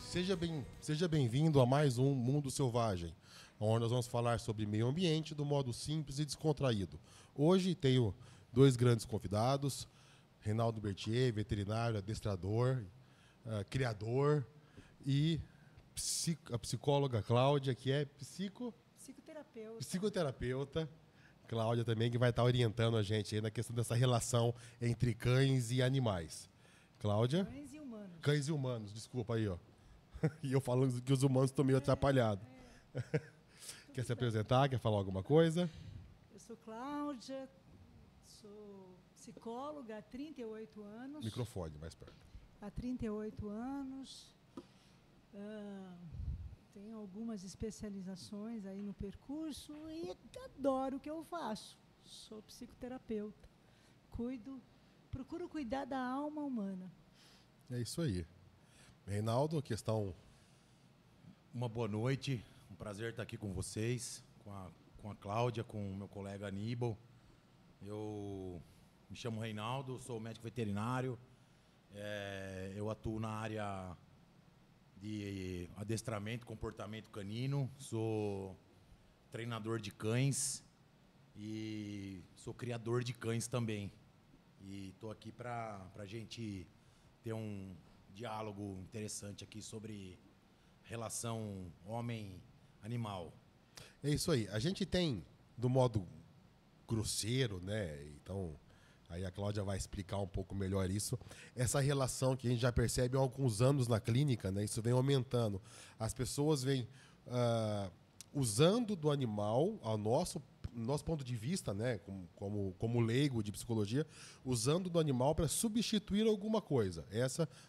Seja bem-vindo a mais um Mundo Selvagem, onde nós vamos falar sobre meio ambiente do modo simples e descontraído. Hoje tenho dois grandes convidados, Reinaldo Berthier, veterinário, adestrador, criador, e a psicóloga Cláudia, que é psicoterapeuta. Cláudia também, que vai estar orientando a gente aí na questão dessa relação entre cães e animais. Cláudia? Cães e humanos. Cães e humanos, desculpa aí, ó. E eu falando que os humanos estão meio atrapalhados. Quer se apresentar? Quer falar alguma coisa? Eu sou Cláudia, sou psicóloga há 38 anos. Microfone, mais perto. Há 38 anos. Tenho algumas especializações aí no percurso e adoro o que eu faço. Sou psicoterapeuta. Procuro cuidar da alma humana. É isso aí. Reinaldo, questão... Uma boa noite, um prazer estar aqui com vocês, com a Cláudia, com o meu colega Aníbal. Eu me chamo Reinaldo, sou médico veterinário, eu atuo na área de adestramento, comportamento canino, sou treinador de cães e sou criador de cães também. E estou aqui para a gente ter um diálogo interessante aqui sobre relação homem-animal. É isso aí. A gente tem, do modo grosseiro, né? Então, aí a Cláudia vai explicar um pouco melhor isso. Essa relação que a gente já percebe há alguns anos na clínica, né? Isso vem aumentando. As pessoas vêm usando do animal, ao nosso ponto de vista, né? Como leigo de psicologia, usando do animal para substituir alguma coisa.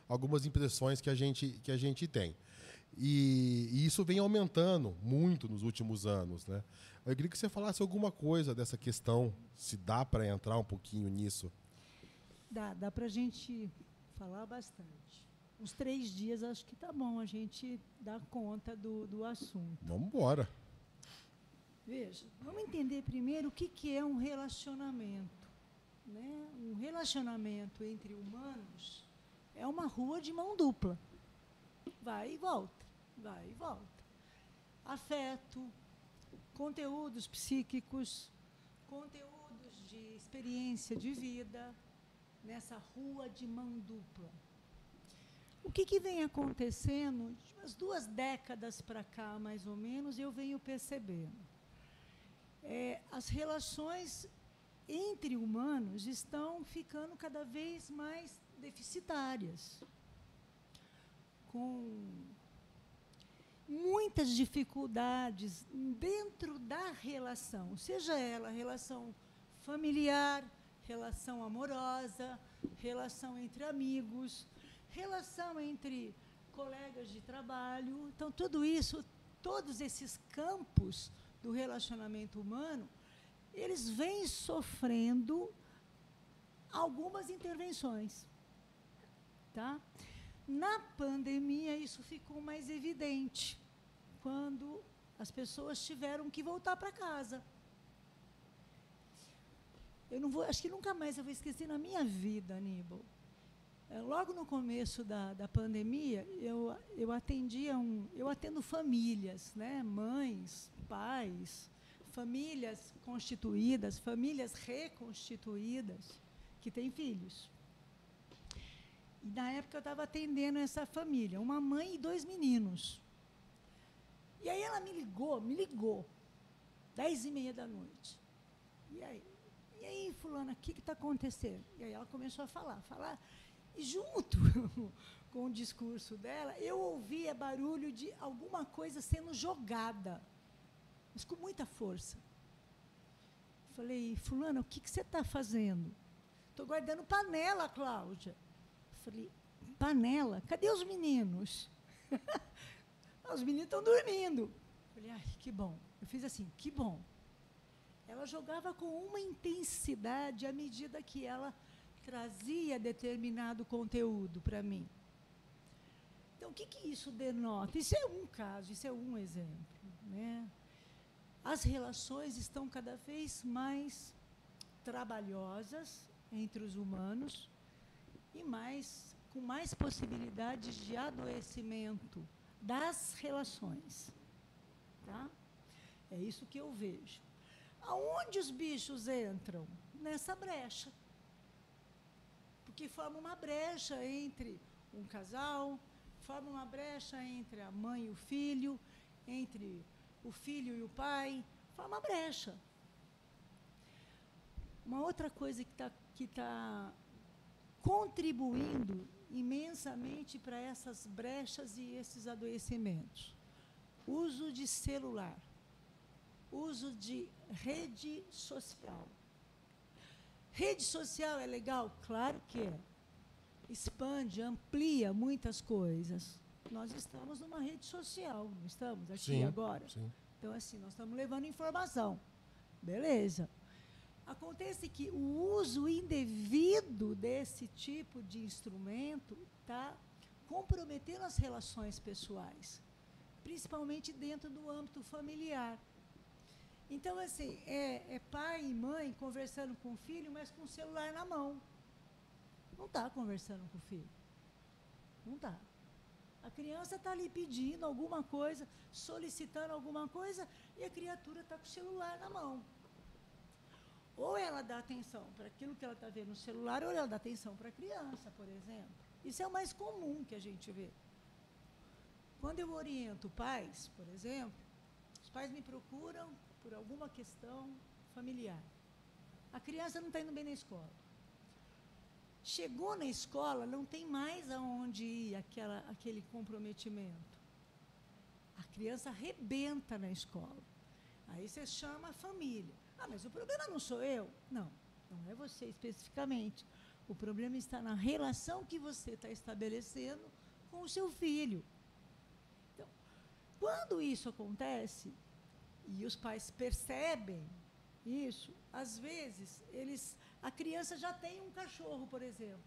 Algumas impressões que a gente tem. E isso vem aumentando muito nos últimos anos, né? Eu queria que você falasse alguma coisa dessa questão, se dá para entrar um pouquinho nisso. Dá para a gente falar bastante. Uns 3 dias acho que tá bom a gente dar conta do assunto. Vamos embora. Veja, vamos entender primeiro o que é um relacionamento. Né? Um relacionamento entre humanos é uma rua de mão dupla. Vai e volta, vai e volta. Afeto, conteúdos psíquicos, conteúdos de experiência de vida, nessa rua de mão dupla. O que vem acontecendo, de umas 2 décadas para cá, mais ou menos, eu venho percebendo. As relações entre humanos estão ficando cada vez mais deficitárias, com muitas dificuldades dentro da relação, seja ela relação familiar, relação amorosa, relação entre amigos, relação entre colegas de trabalho. Então, tudo isso, todos esses campos do relacionamento humano, eles vêm sofrendo algumas intervenções. Tá? Na pandemia, isso ficou mais evidente, quando as pessoas tiveram que voltar para casa. Acho que nunca mais eu vou esquecer na minha vida, Aníbal. Logo no começo da pandemia, eu atendo famílias, né? Mães, pais, famílias constituídas, famílias reconstituídas, que têm filhos. E, na época, eu estava atendendo essa família, uma mãe e 2 meninos. E aí ela me ligou, 10h30 da noite. E aí, fulana, o que está acontecendo? E aí ela começou a falar. E junto com o discurso dela, eu ouvia barulho de alguma coisa sendo jogada, mas com muita força. Falei, fulana, o que você está fazendo? Estou guardando panela, Cláudia. Falei, panela? Cadê os meninos? Os meninos estão dormindo. Falei, ai, que bom. Eu fiz assim, que bom. Ela jogava com uma intensidade à medida que ela trazia determinado conteúdo para mim. Então, o que isso denota? Isso é um caso, isso é um exemplo. Né? As relações estão cada vez mais trabalhosas entre os humanos e mais com mais possibilidades de adoecimento das relações. Tá? É isso que eu vejo. Aonde os bichos entram? Nessa brecha. Porque forma uma brecha entre um casal, forma uma brecha entre a mãe e o filho, entre o filho e o pai, forma uma brecha. Uma outra coisa que tá contribuindo imensamente para essas brechas e esses adoecimentos. Uso de celular, uso de rede social. Rede social é legal? Claro que é. Expande, amplia muitas coisas. Nós estamos numa rede social, não estamos aqui Sim, agora? sim. Então, assim, nós estamos levando informação. Beleza. Acontece que o uso indevido desse tipo de instrumento está comprometendo as relações pessoais, principalmente dentro do âmbito familiar. Então, assim, é pai e mãe conversando com o filho, mas com o celular na mão. Não está conversando com o filho. Não está. A criança está ali pedindo alguma coisa, solicitando alguma coisa, e a criatura está com o celular na mão. Ou ela dá atenção para aquilo que ela está vendo no celular, ou ela dá atenção para a criança, por exemplo. Isso é o mais comum que a gente vê. Quando eu oriento pais, por exemplo, os pais me procuram por alguma questão familiar. A criança não está indo bem na escola. Chegou na escola, não tem mais aonde ir aquele comprometimento. A criança arrebenta na escola. Aí você chama a família. Ah, mas o problema não sou eu. Não, não é você especificamente. O problema está na relação que você está estabelecendo com o seu filho. Então, quando isso acontece, e os pais percebem isso, às vezes, a criança já tem um cachorro, por exemplo,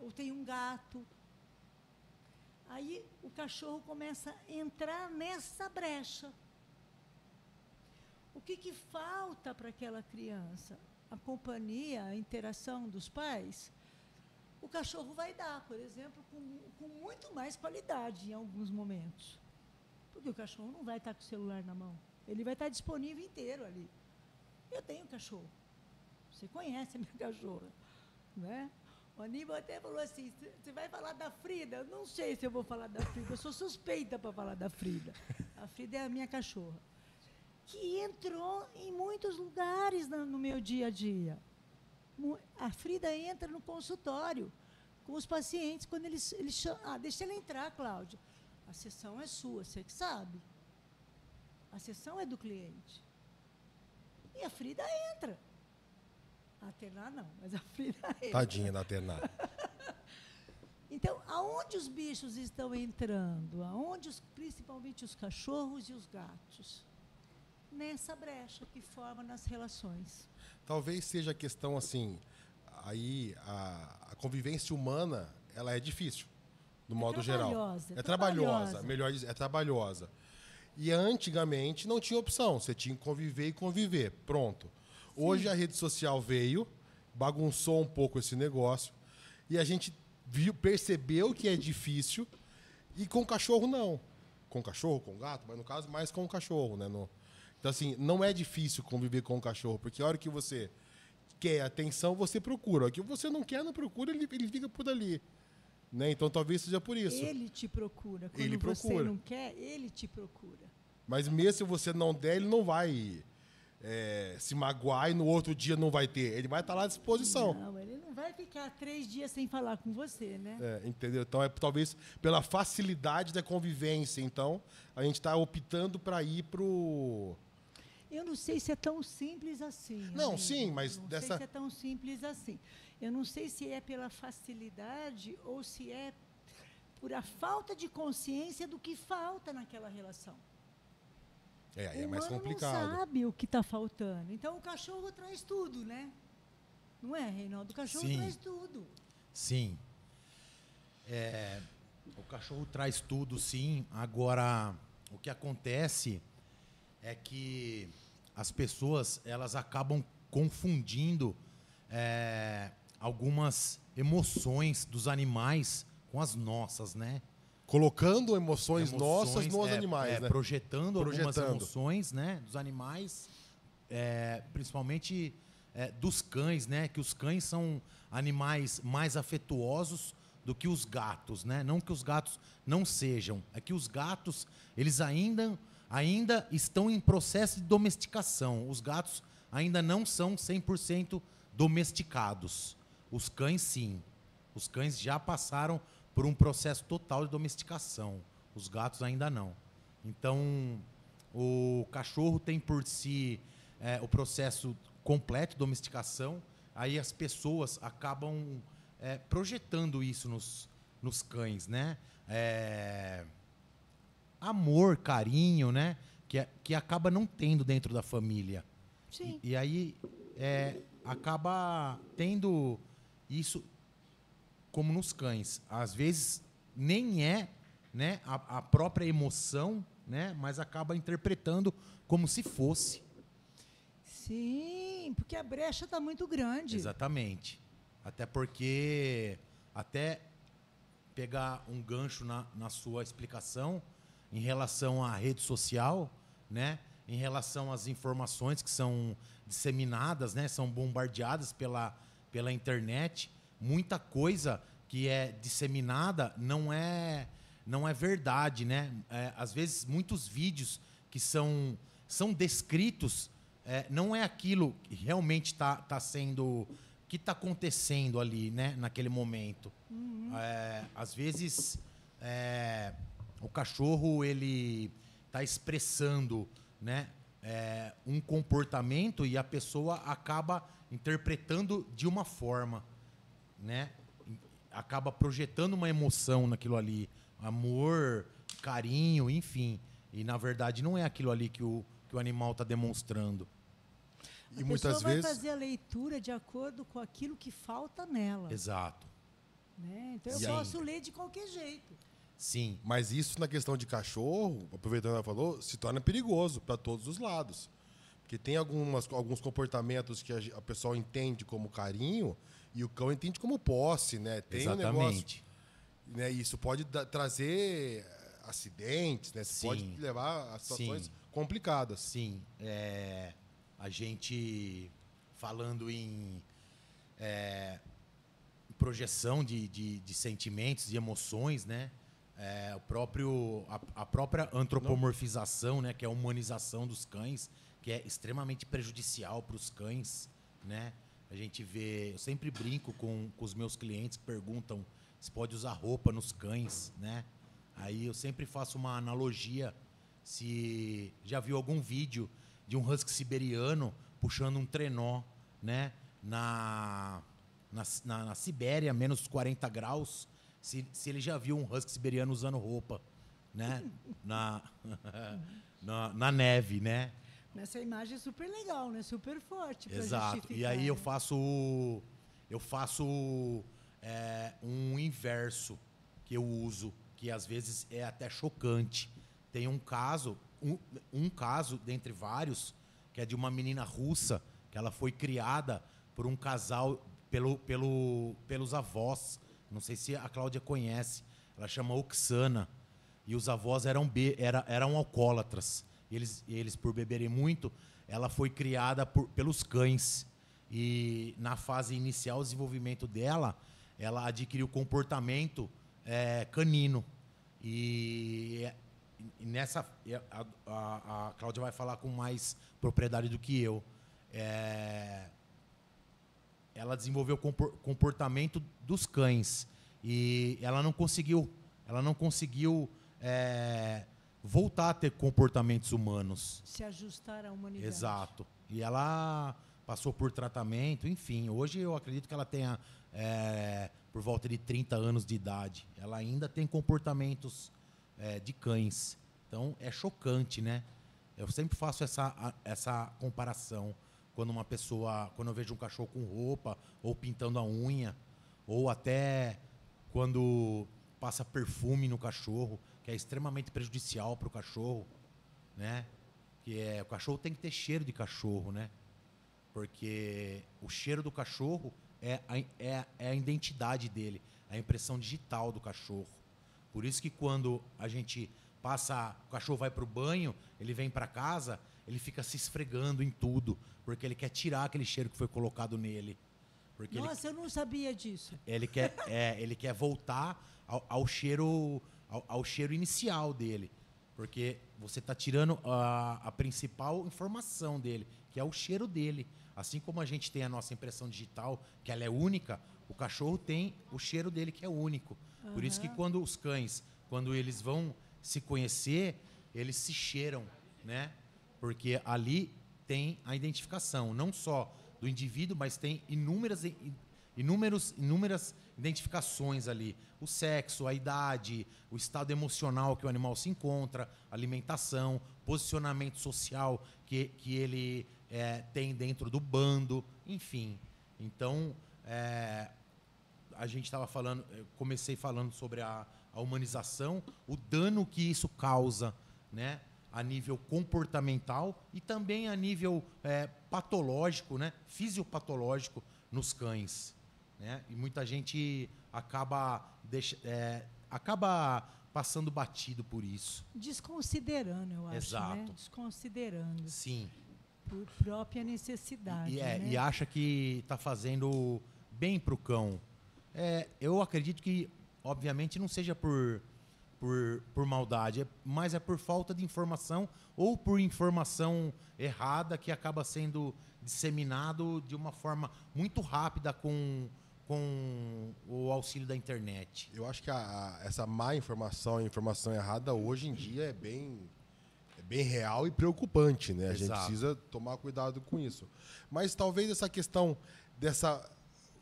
ou tem um gato. Aí o cachorro começa a entrar nessa brecha. O que falta para aquela criança? A companhia, a interação dos pais. O cachorro vai dar, por exemplo, com muito mais qualidade em alguns momentos. Porque o cachorro não vai estar com o celular na mão. Ele vai estar disponível inteiro ali. Eu tenho cachorro. Você conhece a minha cachorra, né? O Aníbal até falou assim, você vai falar da Frida? Eu não sei se eu vou falar da Frida, eu sou suspeita para falar da Frida. A Frida é a minha cachorra, que entrou em muitos lugares no meu dia a dia. A Frida entra no consultório com os pacientes, quando eles chamam, deixa ela entrar, Cláudia. A sessão é sua, você que sabe. A sessão é do cliente. E a Frida entra. A Terná não, mas a Frida entra. Tadinha da Terná. Então, aonde os bichos estão entrando? Aonde principalmente os cachorros e os gatos? Nessa brecha que forma nas relações. Talvez seja a questão assim, aí a convivência humana, ela é difícil, no modo geral. É trabalhosa, melhor dizer, é trabalhosa. E antigamente não tinha opção, você tinha que conviver e conviver, pronto. Hoje Sim. A rede social veio, bagunçou um pouco esse negócio, e a gente percebeu que é difícil, e com cachorro não. Com cachorro, com gato, mas no caso mais com o cachorro, né? Então, assim, não é difícil conviver com o cachorro, porque a hora que você quer atenção, você procura. A hora que você não quer, não procura, ele fica por ali. Né? Então, talvez seja por isso. Ele te procura. Quando você não quer, ele te procura. Mas mesmo se você não der, ele não vai se magoar e no outro dia não vai ter. Ele vai estar lá à disposição. Não, ele não vai ficar 3 dias sem falar com você, né? Entendeu? Então, talvez pela facilidade da convivência. Então, a gente está optando para ir para o... Eu não sei se é tão simples assim. Não, amigo. sim, mas não sei se é tão simples assim. Eu não sei se é pela facilidade ou se é por a falta de consciência do que falta naquela relação. Aí é mais complicado. O humano não sabe o que está faltando. Então, o cachorro traz tudo, né? Não é, Reinaldo? O cachorro Sim. traz tudo. Sim. O cachorro traz tudo, sim. Agora, o que acontece é que as pessoas elas acabam confundindo algumas emoções dos animais as nossas, né? Colocando emoções nossas nos animais, né? Projetando algumas emoções, né, dos animais, principalmente dos cães, né? Que os cães são animais mais afetuosos do que os gatos, né? Não que os gatos não sejam, é que os gatos, eles ainda estão em processo de domesticação. Os gatos ainda não são 100% domesticados. Os cães, sim. Os cães já passaram por um processo total de domesticação. Os gatos ainda não. Então, o cachorro tem por si o processo completo de domesticação. Aí as pessoas acabam projetando isso nos cães, né? Amor, carinho, né? Que acaba não tendo dentro da família. Sim. E aí acaba tendo isso como nos cães. Às vezes nem né, a própria emoção, né, mas acaba interpretando como se fosse. Sim, porque a brecha está muito grande. Exatamente. Até porque, até pegar um gancho na sua explicação em relação à rede social, né, em relação às informações que são disseminadas, né, são bombardeadas pela internet, muita coisa que é disseminada não é verdade, né? Às vezes, muitos vídeos que são descritos não é aquilo que realmente está sendo, que está acontecendo ali, né? Naquele momento. Uhum. Às vezes, o cachorro ele está expressando, né? Um comportamento e a pessoa acaba interpretando de uma forma, né? Acaba projetando uma emoção naquilo ali, amor, carinho, enfim. E na verdade não é aquilo ali que o animal está demonstrando. E muitas vai vezes fazer a leitura de acordo com aquilo que falta nela. Exato. Né? Então eu Sim. posso ler de qualquer jeito. Sim. Mas isso na questão de cachorro, aproveitando que ela falou, se torna perigoso para todos os lados. Porque tem alguns comportamentos que a pessoa entende como carinho e o cão entende como posse, né? Tem Exatamente. um negócio, né? Isso pode trazer acidentes, né? Sim. Pode levar a situações Sim. complicadas. Sim. A gente falando em projeção de sentimentos, de emoções, né? A própria antropomorfização, né? Que é a humanização dos cães, que é extremamente prejudicial para os cães, né? A gente vê, eu sempre brinco com os meus clientes que perguntam se pode usar roupa nos cães, né? Aí eu sempre faço uma analogia, se já viu algum vídeo de um husky siberiano puxando um trenó, né? Na Sibéria, menos 40 graus, se ele já viu um husky siberiano usando roupa, né? na neve, né? Essa imagem é super legal, né? Super forte para Exato. justificar. E aí eu né? faço um inverso que eu uso, que às vezes é até chocante. Tem um caso dentre vários, que é de uma menina russa, que ela foi criada por um casal pelos avós. Não sei se a Cláudia conhece. Ela chama Oksana. E os avós eram alcoólatras. Eles, por beberem muito, ela foi criada pelos cães. E na fase inicial do desenvolvimento dela, ela adquiriu comportamento canino. E nessa a Cláudia vai falar com mais propriedade do que eu. Ela desenvolveu o comportamento dos cães. E ela não conseguiu voltar a ter comportamentos humanos. Se ajustar à humanidade. Exato. E ela passou por tratamento, enfim. Hoje eu acredito que ela tenha por volta de 30 anos de idade. Ela ainda tem comportamentos de cães. Então é chocante, né? Eu sempre faço essa comparação quando eu vejo um cachorro com roupa ou pintando a unha, ou até quando passa perfume no cachorro, que é extremamente prejudicial para o cachorro, né? O cachorro tem que ter cheiro de cachorro, né? Porque o cheiro do cachorro é a identidade dele, a impressão digital do cachorro. Por isso que quando a gente o cachorro vai para o banho, ele vem para casa, ele fica se esfregando em tudo, porque ele quer tirar aquele cheiro que foi colocado nele. Porque Nossa, eu não sabia disso. ele quer voltar ao cheiro inicial dele. Porque você está tirando a principal informação dele, que é o cheiro dele. Assim como a gente tem a nossa impressão digital, que ela é única, o cachorro tem o cheiro dele, que é único. Por isso que quando os cães, quando eles vão se conhecer, eles se cheiram, né? Porque ali tem a identificação, não só do indivíduo, mas tem inúmeras identificações ali. O sexo, a idade, o estado emocional que o animal se encontra, alimentação, posicionamento social que ele tem dentro do bando, enfim. Então, a gente estava falando, eu comecei falando sobre a humanização, o dano que isso causa, né? A nível comportamental e também a nível patológico, né? Fisiopatológico nos cães, né? E muita gente acaba passando batido por isso. Desconsiderando, eu acho. Exato. Né? Desconsiderando. Sim. Por própria necessidade. Né? E acha que está fazendo bem para o cão. Eu acredito que, obviamente, não seja por maldade, mas é por falta de informação ou por informação errada que acaba sendo disseminado de uma forma muito rápida com o auxílio da internet. Eu acho que essa má informação, a informação errada, hoje em dia é bem real e preocupante, né? A gente precisa tomar cuidado com isso. Mas talvez essa questão dessa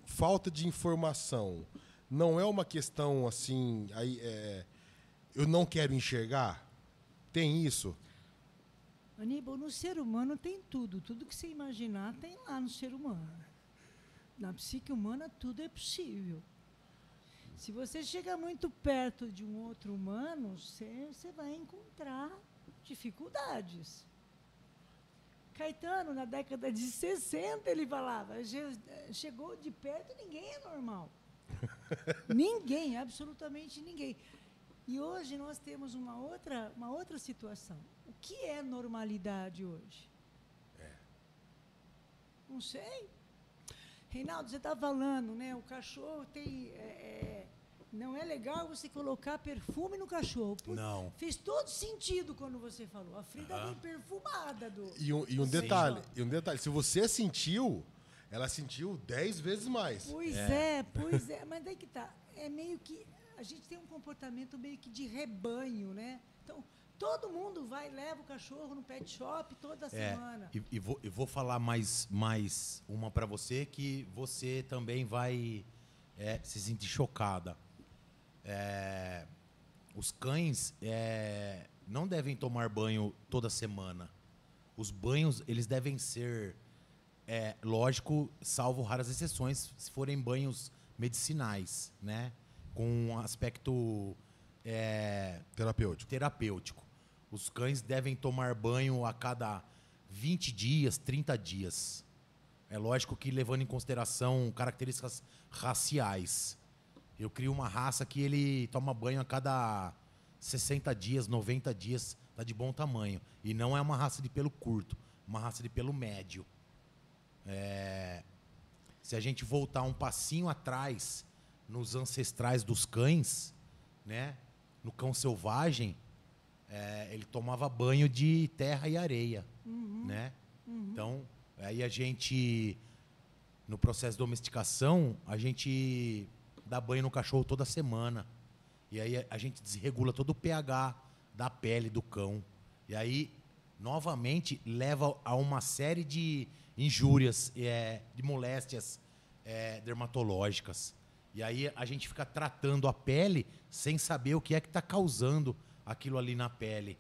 falta de informação não é uma questão assim, eu não quero enxergar? Tem isso? Aníbal, no ser humano tem tudo. Tudo que você imaginar tem lá no ser humano. Na psique humana tudo é possível. Se você chega muito perto de um outro humano, você vai encontrar dificuldades. Caetano, na década de 60, ele falava, chegou de perto, ninguém é normal. Ninguém, absolutamente ninguém. E hoje nós temos uma outra situação. O que é normalidade hoje? Não sei. Reinaldo, você está falando, né? O cachorro tem... não é legal você colocar perfume no cachorro. Não. Fez todo sentido quando você falou. A Frida vem perfumada do... E um detalhe, se você sentiu, ela sentiu 10 vezes mais. Pois é. Mas daí que tá. É meio que... A gente tem um comportamento meio que de rebanho, né? Então, todo mundo leva o cachorro no pet shop toda semana. E vou falar mais uma para você, que você também vai se sentir chocada. Os cães não devem tomar banho toda semana. Os banhos, eles devem ser, lógico, salvo raras exceções, se forem banhos medicinais, né? Com um aspecto terapêutico. Os cães devem tomar banho a cada 20 dias, 30 dias. É lógico que levando em consideração características raciais. Eu crio uma raça que ele toma banho a cada 60 dias, 90 dias, está de bom tamanho. E não é uma raça de pelo curto, uma raça de pelo médio. Se a gente voltar um passinho atrás nos ancestrais dos cães, né? No cão selvagem, ele tomava banho de terra e areia, né? Então, aí a gente, no processo de domesticação, a gente dá banho no cachorro toda semana. E aí a gente desregula todo o pH da pele do cão. E aí, novamente, leva a uma série de injúrias, de moléstias dermatológicas. E aí a gente fica tratando a pele sem saber o que é que está causando aquilo ali na pele.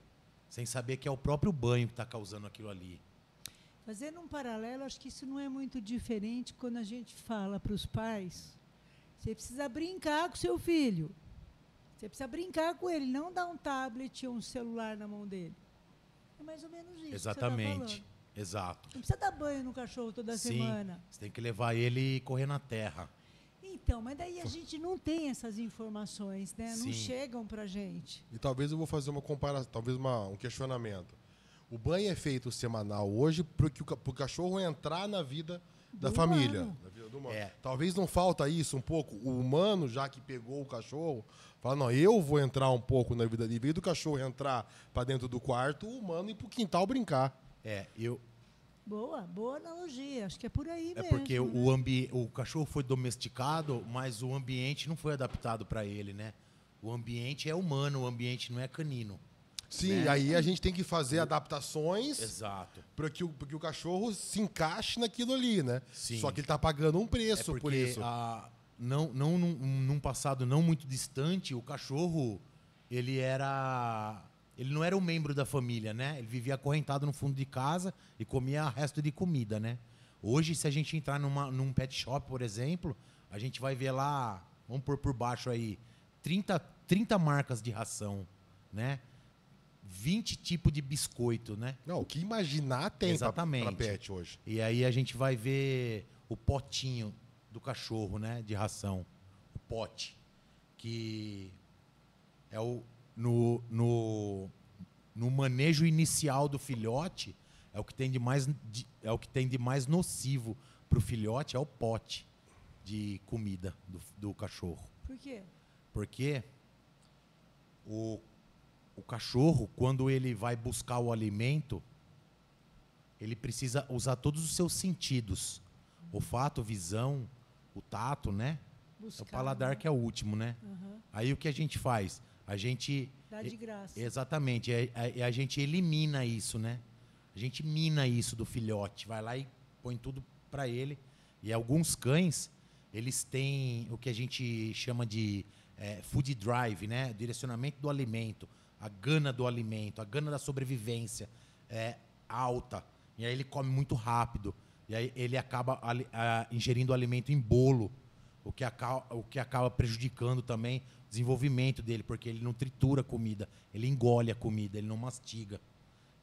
Sem saber que é o próprio banho que está causando aquilo ali. Fazendo um paralelo, acho que isso não é muito diferente quando a gente fala para os pais, você precisa brincar com seu filho. Você precisa brincar com ele, não dar um tablet ou um celular na mão dele. É mais ou menos isso. Exatamente. Que você tá falando. Exato. Não precisa dar banho no cachorro toda Sim, semana. você tem que levar ele e correr na terra. Então, mas daí a gente não tem essas informações, né? Não Sim. chegam pra gente. E talvez eu vou fazer uma comparação, talvez um questionamento. O banho é feito semanal hoje para o cachorro entrar na vida da Do família. humano. Na vida do humano. É. Talvez não falta isso um pouco. O humano, já que pegou o cachorro, fala, não, eu vou entrar um pouco na vida dele. Em vez do cachorro entrar para dentro do quarto, o humano ir para o quintal brincar. Boa analogia. Acho que é por aí É mesmo. porque né? o cachorro foi domesticado, mas o ambiente não foi adaptado para ele, né? O ambiente é humano, o ambiente não é canino. Sim, Né? aí a gente tem que fazer adaptações Exato. para que o cachorro se encaixe naquilo ali, né? Sim. Só que ele está pagando um É preço por porque isso. num passado não muito distante, o cachorro, ele não era um membro da família, né? Ele vivia acorrentado no fundo de casa e comia resto de comida, né? Hoje, se a gente entrar num pet shop, por exemplo, a gente vai ver lá, vamos pôr por baixo aí, 30 marcas de ração, né? 20 tipos de biscoito, né? Não, o que imaginar tem para Exatamente. pet hoje. E aí a gente vai ver o potinho do cachorro, né? De ração. O pote. Que é no manejo inicial do filhote, é o que tem de mais nocivo para o filhote, é o pote de comida do cachorro. Por quê? Porque o cachorro, quando ele vai buscar o alimento, ele precisa usar todos os seus sentidos. Olfato, visão, o tato, né? Buscar, É o paladar né? que é o último, né? Aham. Aí o que a gente faz? A gente... Dá de graça. Exatamente. A gente elimina isso, né? A gente mina isso do filhote. Vai lá e põe tudo para ele. E alguns cães, eles têm o que a gente chama de food drive, né? Direcionamento do alimento. A gana do alimento, a gana da sobrevivência é alta. E aí ele come muito rápido. E aí ele acaba ingerindo alimento em bolo, o que acaba prejudicando também o desenvolvimento dele, porque ele não tritura a comida, ele engole a comida, ele não mastiga.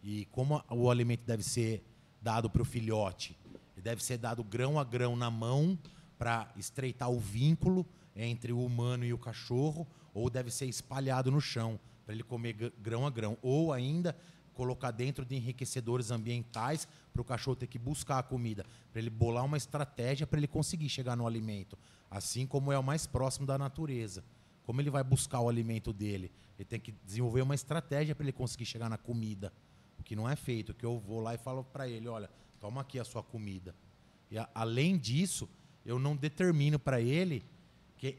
E como o alimento deve ser dado para o filhote? Ele deve ser dado grão a grão na mão para estreitar o vínculo entre o humano e o cachorro, ou deve ser espalhado no chão para ele comer grão a grão, ou ainda colocar dentro de enriquecedores ambientais para o cachorro ter que buscar a comida, para ele bolar uma estratégia para ele conseguir chegar no alimento, assim como é o mais próximo da natureza. Como ele vai buscar o alimento dele? Ele tem que desenvolver uma estratégia para ele conseguir chegar na comida, o que não é feito, que eu vou lá e falo para ele, olha, toma aqui a sua comida. E além disso, eu não determino para ele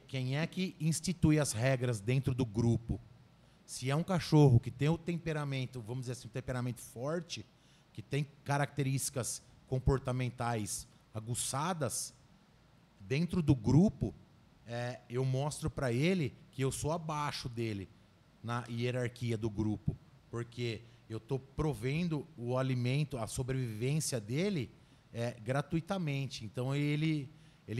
quem é que institui as regras dentro do grupo. Se é um cachorro que tem o temperamento, vamos dizer assim, um temperamento forte, que tem características comportamentais aguçadas, dentro do grupo, eu mostro para ele que eu sou abaixo dele na hierarquia do grupo, porque eu estou provendo o alimento, a sobrevivência dele gratuitamente. Então ele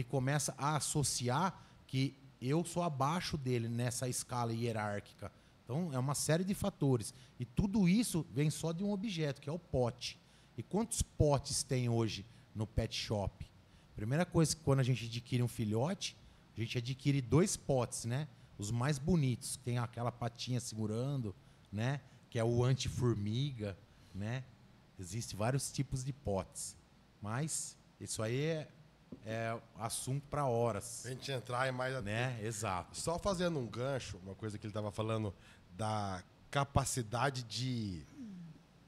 começa a associar que eu sou abaixo dele nessa escala hierárquica. Então, é uma série de fatores. E tudo isso vem só de um objeto, que é o pote. E quantos potes tem hoje no pet shop? Primeira coisa, quando a gente adquire um filhote, a gente adquire 2 potes, né? Os mais bonitos, que tem aquela patinha segurando, né? Que é o anti-formiga, né? Existem vários tipos de potes. Mas isso aí é assunto para horas. A gente entrar em mais... Né? Exato. Só fazendo um gancho, uma coisa que ele estava falando da capacidade de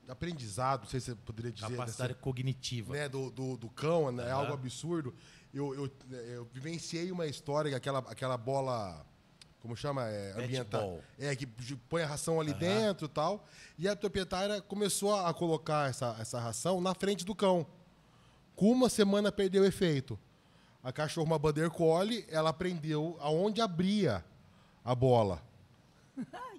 aprendizado, não sei se você poderia dizer... Capacidade cognitiva. Né, do cão, né, é algo absurdo. Eu vivenciei uma história que aquela bola... Como chama? Ambiental. Que põe a ração ali dentro e tal. E a proprietária começou a colocar essa ração na frente do cão. Com uma semana perdeu o efeito. A cachorra, uma Border Collie, ela aprendeu aonde abria a bola.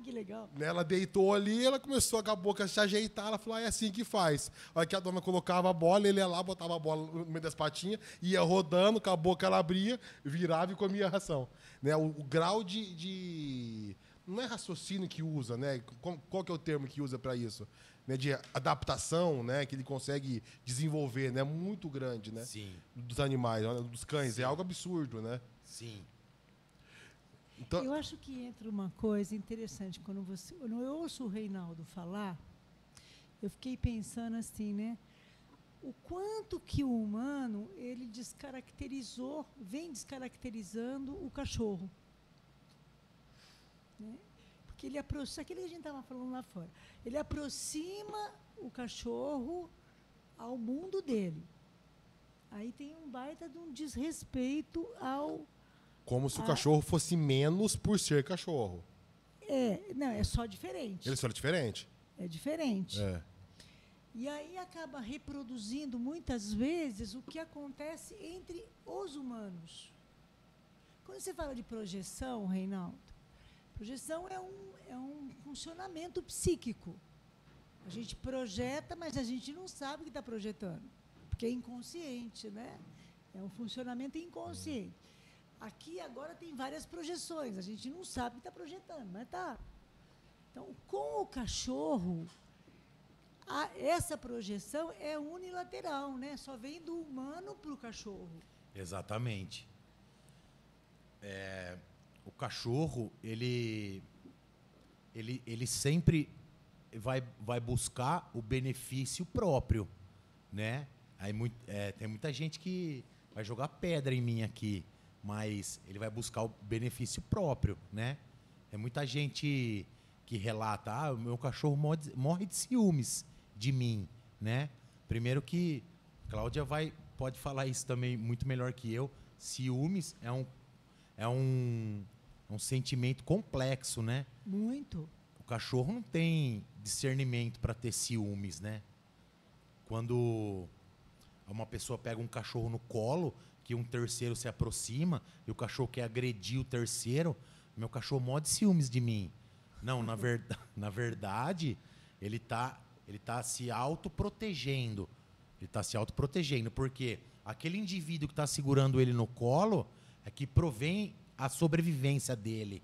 Que legal. Ela deitou ali, ela começou com a boca se ajeitar, ela falou, é assim que faz. Aí que a dona colocava a bola, ele ia lá, botava a bola no meio das patinhas, ia rodando, com a boca ela abria, virava e comia a ração. Né? O grau de... Não é raciocínio que usa, né? Qual que é o termo que usa para isso? né, de adaptação, né, que ele consegue desenvolver, né, muito grande, né? Sim. Dos animais, dos cães. Sim. É algo absurdo, né? Sim. Então, Eu acho que entra uma coisa interessante. Quando eu ouço o Reinaldo falar, eu fiquei pensando assim, né? O quanto que o humano, ele vem descaracterizando o cachorro. Né? Porque ele aproxima, aquilo que a gente estava falando lá fora, ele aproxima o cachorro ao mundo dele. Aí tem um baita de um desrespeito ao... como se o cachorro fosse menos por ser cachorro. Não, é só diferente. Ele só é diferente. É diferente. É. E aí acaba reproduzindo, muitas vezes, o que acontece entre os humanos. Quando você fala de projeção, Reinaldo, projeção é um funcionamento psíquico. A gente projeta, mas a gente não sabe o que está projetando, porque é inconsciente, né? É um funcionamento inconsciente. Aqui agora tem várias projeções, a gente não sabe o que está projetando, mas tá. Então, com o cachorro, essa projeção é unilateral, né? Só vem do humano para o cachorro. Exatamente. O cachorro, ele sempre vai buscar o benefício próprio, né? Aí tem muita gente que vai jogar pedra em mim aqui, mas ele vai buscar o benefício próprio, né? Tem muita gente que relata, o meu cachorro morre de ciúmes de mim, né? Primeiro que Cláudia pode falar isso também muito melhor que eu. Ciúmes é um sentimento complexo, né? Muito. O cachorro não tem discernimento para ter ciúmes, né? Quando uma pessoa pega um cachorro no colo, que um terceiro se aproxima e o cachorro quer agredir o terceiro, meu cachorro morre de ciúmes de mim. Não, na verdade, ele tá se autoprotegendo. Ele está se autoprotegendo, porque aquele indivíduo que está segurando ele no colo é que provém a sobrevivência dele.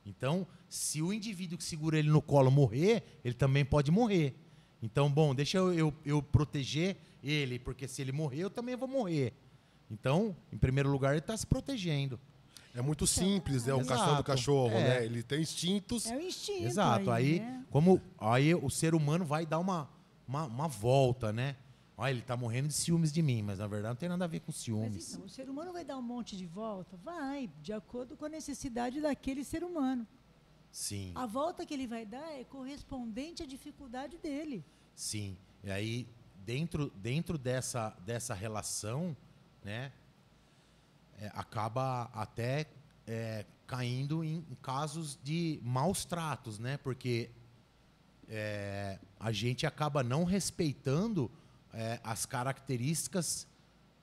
Então, se o indivíduo que segura ele no colo morrer, ele também pode morrer. Então, bom, deixa eu proteger ele, porque se ele morrer, eu também vou morrer. Então, em primeiro lugar, ele está se protegendo. É muito simples, né? O Exato. cação do cachorro, né? Ele tem instintos. É o instinto. Exato. Aí, né? aí o ser humano vai dar uma volta, né? Olha, ele está morrendo de ciúmes de mim, mas na verdade não tem nada a ver com ciúmes. Mas então, o ser humano vai dar um monte de volta? Vai, de acordo com a necessidade daquele ser humano. Sim. A volta que ele vai dar é correspondente à dificuldade dele. Sim. E aí, dentro dessa relação, né, acaba até caindo em casos de maus tratos, né? Porque a gente acaba não respeitando as características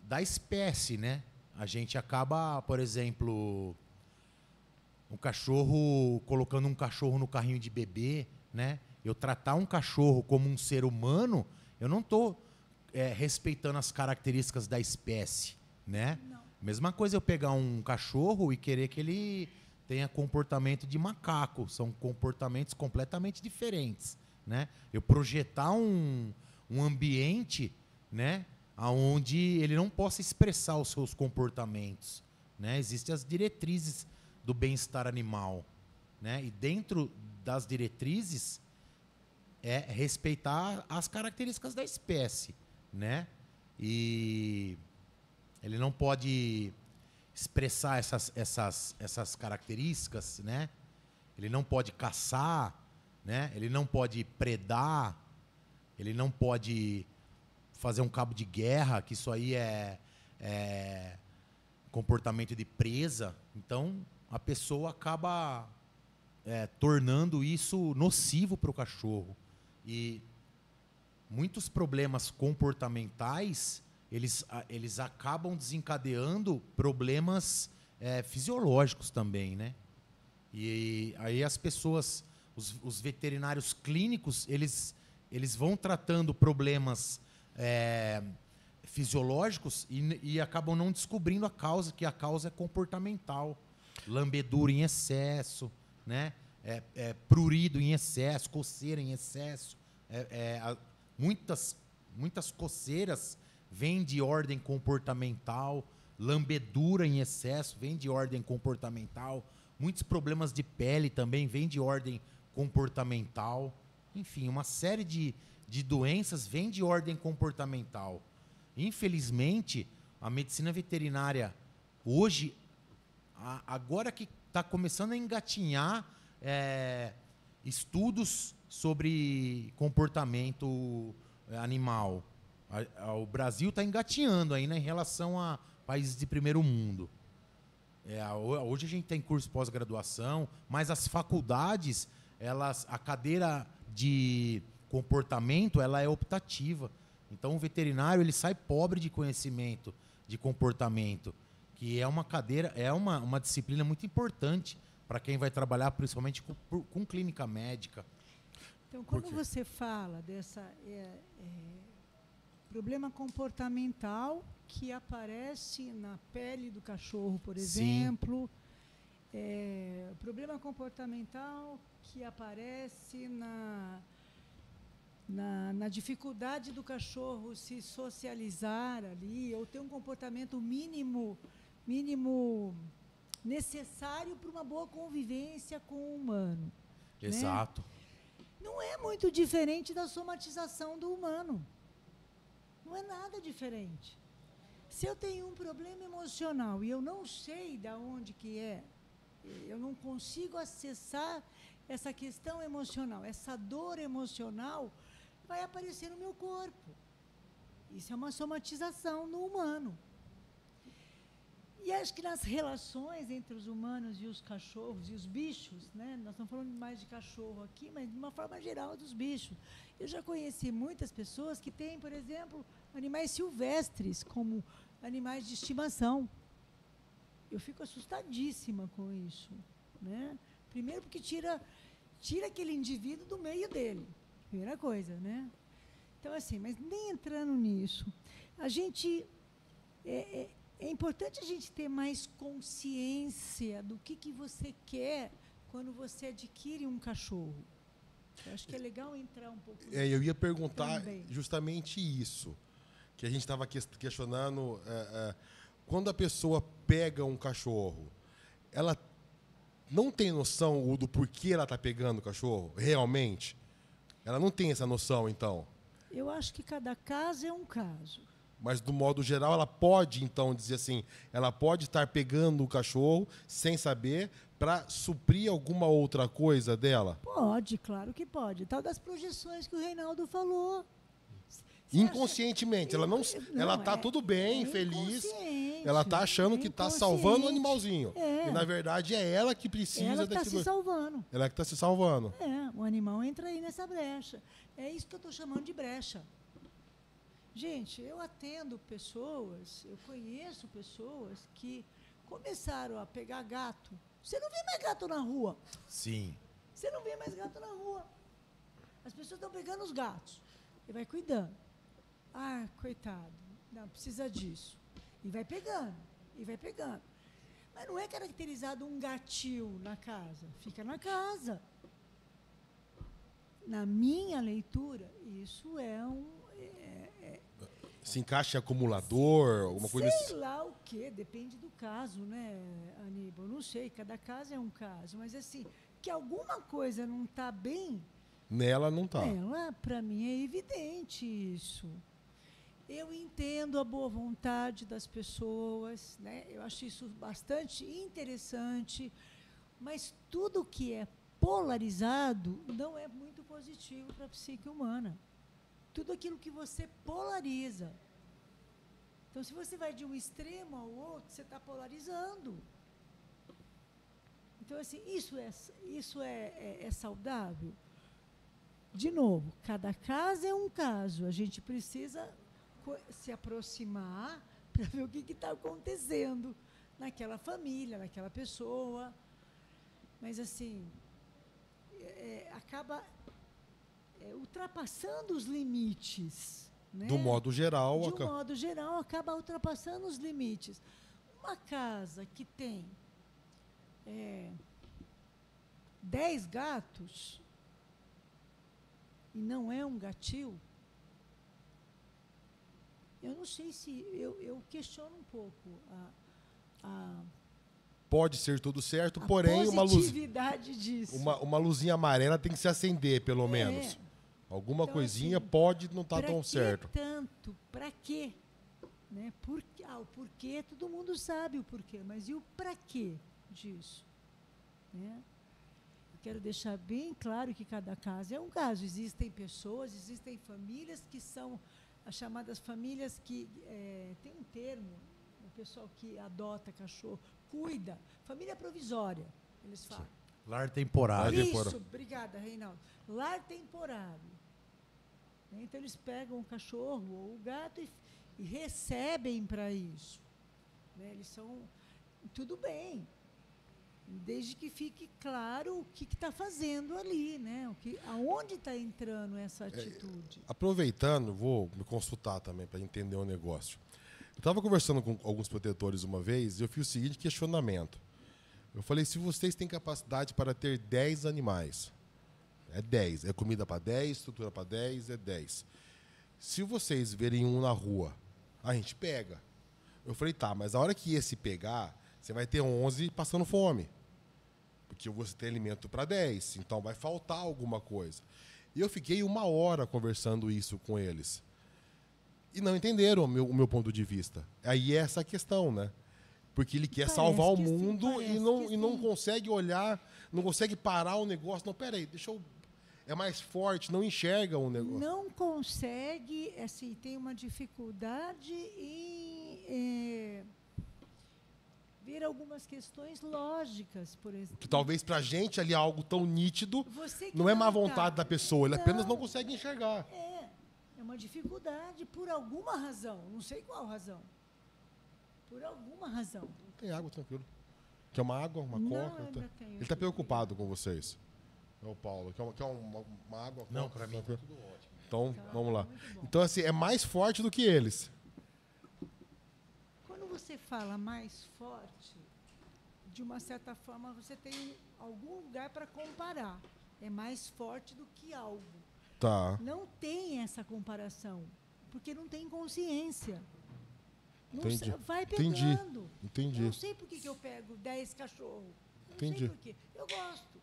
da espécie, né? A gente acaba, por exemplo, colocando um cachorro no carrinho de bebê, né? Eu tratar um cachorro como um ser humano, eu não estou respeitando as características da espécie, né? Não. Mesma coisa eu pegar um cachorro e querer que ele tenha comportamento de macaco. São comportamentos completamente diferentes, né? Eu projetar um ambiente, né, onde ele não possa expressar os seus comportamentos, né? Existem as diretrizes do bem-estar animal, né? E dentro das diretrizes respeitar as características da espécie, né? E ele não pode expressar essas características, né? Ele não pode caçar, né? Ele não pode predar, ele não pode fazer um cabo de guerra, que isso aí é comportamento de presa. Então, a pessoa acaba tornando isso nocivo para o cachorro. E muitos problemas comportamentais, eles acabam desencadeando problemas fisiológicos também, né? E aí as pessoas, os veterinários clínicos, eles vão tratando problemas fisiológicos e acabam não descobrindo a causa, que a causa é comportamental. Lambedura em excesso, né? Prurido em excesso, coceira em excesso, Muitas coceiras vêm de ordem comportamental, lambedura em excesso vem de ordem comportamental, muitos problemas de pele também vêm de ordem comportamental. Enfim, uma série de doenças vem de ordem comportamental. Infelizmente, a medicina veterinária hoje, agora que está começando a engatinhar estudos sobre comportamento animal. O Brasil está engatinhando aí, né, em relação a países de primeiro mundo. Hoje a gente tem curso pós-graduação, mas as faculdades, a cadeira de comportamento, ela é optativa. Então o veterinário ele sai pobre de conhecimento de comportamento, que é uma cadeira, uma disciplina muito importante para quem vai trabalhar principalmente com clínica médica. Então, quando você fala dessa problema comportamental que aparece na pele do cachorro, por exemplo, problema comportamental que aparece na dificuldade do cachorro se socializar ali, ou ter um comportamento mínimo necessário para uma boa convivência com o humano. Exato. Né? Não é muito diferente da somatização do humano. Não é nada diferente. Se eu tenho um problema emocional e eu não sei de onde que é, eu não consigo acessar essa questão emocional, essa dor emocional vai aparecer no meu corpo. Isso é uma somatização no humano. E acho que nas relações entre os humanos e os cachorros e os bichos, né? Nós estamos falando mais de cachorro aqui, mas de uma forma geral dos bichos. Eu já conheci muitas pessoas que têm, por exemplo, animais silvestres como animais de estimação. Eu fico assustadíssima com isso, né? Primeiro porque tira aquele indivíduo do meio dele. Primeira coisa, né? Então, assim, mas nem entrando nisso, a gente... É importante a gente ter mais consciência do que você quer quando você adquire um cachorro. Eu acho que é legal entrar um pouco... Eu ia perguntar também. Justamente isso, que a gente estava questionando. Quando a pessoa pega um cachorro, ela não tem noção do porquê ela está pegando o cachorro, realmente? Ela não tem essa noção, então? Eu acho que cada caso é um caso. Mas, do modo geral, ela pode, então, dizer assim, ela pode estar pegando o cachorro sem saber para suprir alguma outra coisa dela? Pode, claro que pode. Tal das projeções que o Reinaldo falou. Inconscientemente, ela não, ela está tudo bem, feliz. Ela está achando que está salvando o animalzinho. E, na verdade, é ela que precisa ela está se salvando. Ela que está se salvando. O animal entra aí nessa brecha. É isso que eu estou chamando de brecha. Gente, eu atendo pessoas, eu conheço pessoas que começaram a pegar gato. Você não vê mais gato na rua. Sim. Você não vê mais gato na rua. As pessoas estão pegando os gatos. E vai cuidando. Ah, coitado, não precisa disso. E vai pegando, e vai pegando. Mas não é caracterizado um gatil na casa. Fica na casa. Na minha leitura, isso é um... Se encaixa em acumulador, alguma coisa assim? Sei lá o quê, depende do caso, né, Aníbal? Não sei, cada caso é um caso. Mas, assim, que alguma coisa não está bem... Nela não está. Ela, para mim, é evidente isso. Eu entendo a boa vontade das pessoas, né? Eu acho isso bastante interessante, mas tudo que é polarizado não é muito positivo para a psique humana. Tudo aquilo que você polariza. Então, se você vai de um extremo ao outro, você está polarizando. Então, assim, isso é saudável? De novo, cada caso é um caso. A gente precisa se aproximar para ver o que está acontecendo naquela família, naquela pessoa. Mas, assim, acaba ultrapassando os limites. Né? Do modo geral. De um modo geral, acaba ultrapassando os limites. Uma casa que tem 10 gatos... e não é um gatil, eu não sei se... Eu questiono um pouco Pode ser tudo certo, a porém positividade disso. uma luzinha amarela tem que se acender, pelo menos. Alguma Então, coisinha assim, pode não estar pra tão que certo. tanto? Para quê? Né? O porquê, todo mundo sabe o porquê, mas e o para quê disso? Né? Eu quero deixar bem claro que cada caso é um caso. Existem pessoas, existem famílias que são as chamadas famílias que... tem um termo, o pessoal que adota cachorro, cuida, família provisória, eles falam. Lar temporário. Isso, obrigada, Reinaldo. Lar temporário. Então, eles pegam o cachorro ou o gato e recebem para isso. Né? Eles são... Tudo bem, desde que fique claro o que está fazendo ali, né? Aonde está entrando essa atitude. Aproveitando, vou me consultar também para entender o negócio. Eu estava conversando com alguns protetores uma vez e eu fiz o seguinte questionamento. Eu falei, se vocês têm capacidade para ter 10 animais, é 10, é comida para 10, estrutura para 10, é 10. Se vocês verem um na rua, a gente pega. Eu falei, tá, mas a hora que esse pegar, você vai ter 11 passando fome. Porque você tem alimento para 10, então vai faltar alguma coisa. E eu fiquei 1 hora conversando isso com eles. E não entenderam o meu ponto de vista. Aí é essa a questão, né? Porque ele quer salvar o mundo e não consegue olhar, não consegue parar o negócio. Não, peraí, é mais forte, não enxerga o negócio. Não consegue, assim, tem uma dificuldade em ver algumas questões lógicas, por exemplo. Que talvez pra gente ali é algo tão nítido, não é má vontade da pessoa, ele apenas não consegue enxergar. É uma dificuldade por alguma razão, não sei qual razão. Por alguma razão. Tem água, tranquilo. Quer uma água, uma coca? Ele está preocupado com vocês. É o Paulo. Quer uma água? Não, para mim tá tudo ótimo. Então, vamos lá. Então, assim, é mais forte do que eles. Quando você fala mais forte, de uma certa forma, você tem algum lugar para comparar. É mais forte do que algo. Tá. Não tem essa comparação, porque não tem consciência. Não Entendi. Vai pegando. Entendi. Eu não sei por que eu pego 10 cachorros. Não sei por quê. Eu gosto.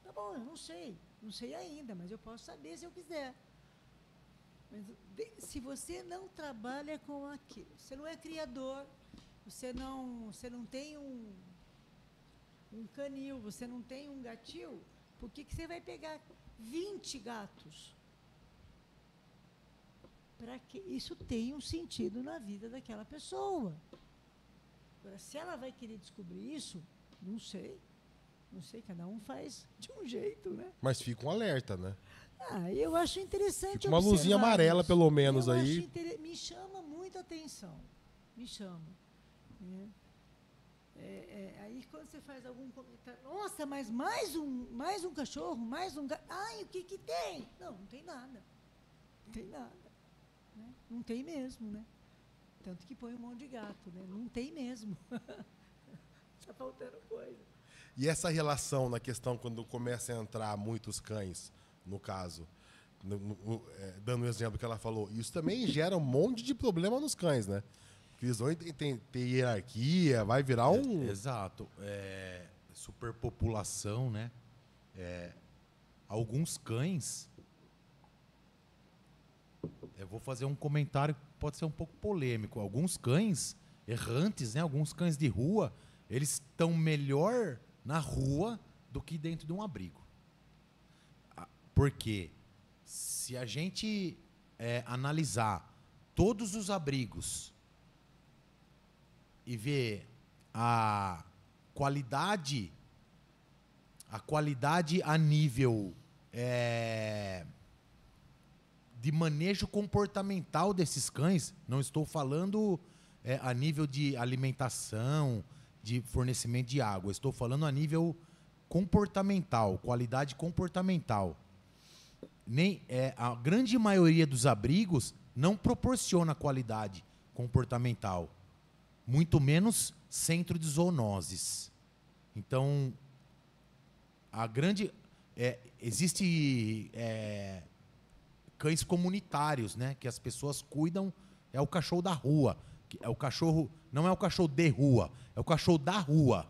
Tá bom, eu não sei. Não sei ainda, mas eu posso saber se eu quiser. Mas, se você não trabalha com aquilo, você não é criador, você não tem um canil, você não tem um gatil, por que você vai pegar 20 gatos? Para que isso tenha um sentido na vida daquela pessoa. Agora, se ela vai querer descobrir isso, não sei. Não sei, cada um faz de um jeito, né? Mas fica um alerta, né? Eu acho interessante fica uma luzinha amarela, pelo menos, eu aí. Me chama muita atenção. Me chama. Né? Aí, quando você faz algum comentário, nossa, mas mais um cachorro, mais um gato. Ai, o que tem? Não tem nada. Não tem nada. Né? Não tem mesmo, né? Tanto que põe um monte de gato, né? Não tem mesmo. Está faltando coisa. E essa relação na questão quando começa a entrar muitos cães, no caso, dando o exemplo que ela falou, isso também gera um monte de problema nos cães, né? Porque eles vão ter hierarquia, vai virar um... Exato. Superpopulação, né? Alguns cães... Eu vou fazer um comentário que pode ser um pouco polêmico. Alguns cães errantes, né? Alguns cães de rua, eles estão melhor na rua do que dentro de um abrigo. Porque se a gente analisar todos os abrigos e ver a qualidade a nível de manejo comportamental desses cães, não estou falando a nível de alimentação, de fornecimento de água, estou falando a nível comportamental, qualidade comportamental. A grande maioria dos abrigos não proporciona qualidade comportamental, muito menos centro de zoonoses. Então, existe cães comunitários, né? Que as pessoas cuidam, é o cachorro da rua. É o cachorro, não é o cachorro de rua, é o cachorro da rua,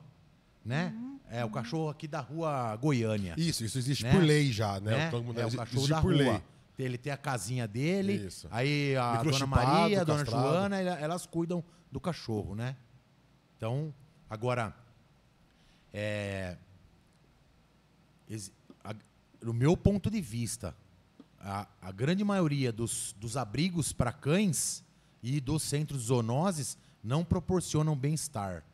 né? É o cachorro aqui da rua Goiânia. Isso existe né? por lei já, né? É o cachorro da por rua. lei. Ele tem a casinha dele, Isso. aí a dona Microchipado, Maria, a dona castrado. Joana, elas cuidam do cachorro, né? Então, agora, no meu ponto de vista, a grande maioria dos abrigos para cães e dos centros de zoonoses não proporcionam bem-estar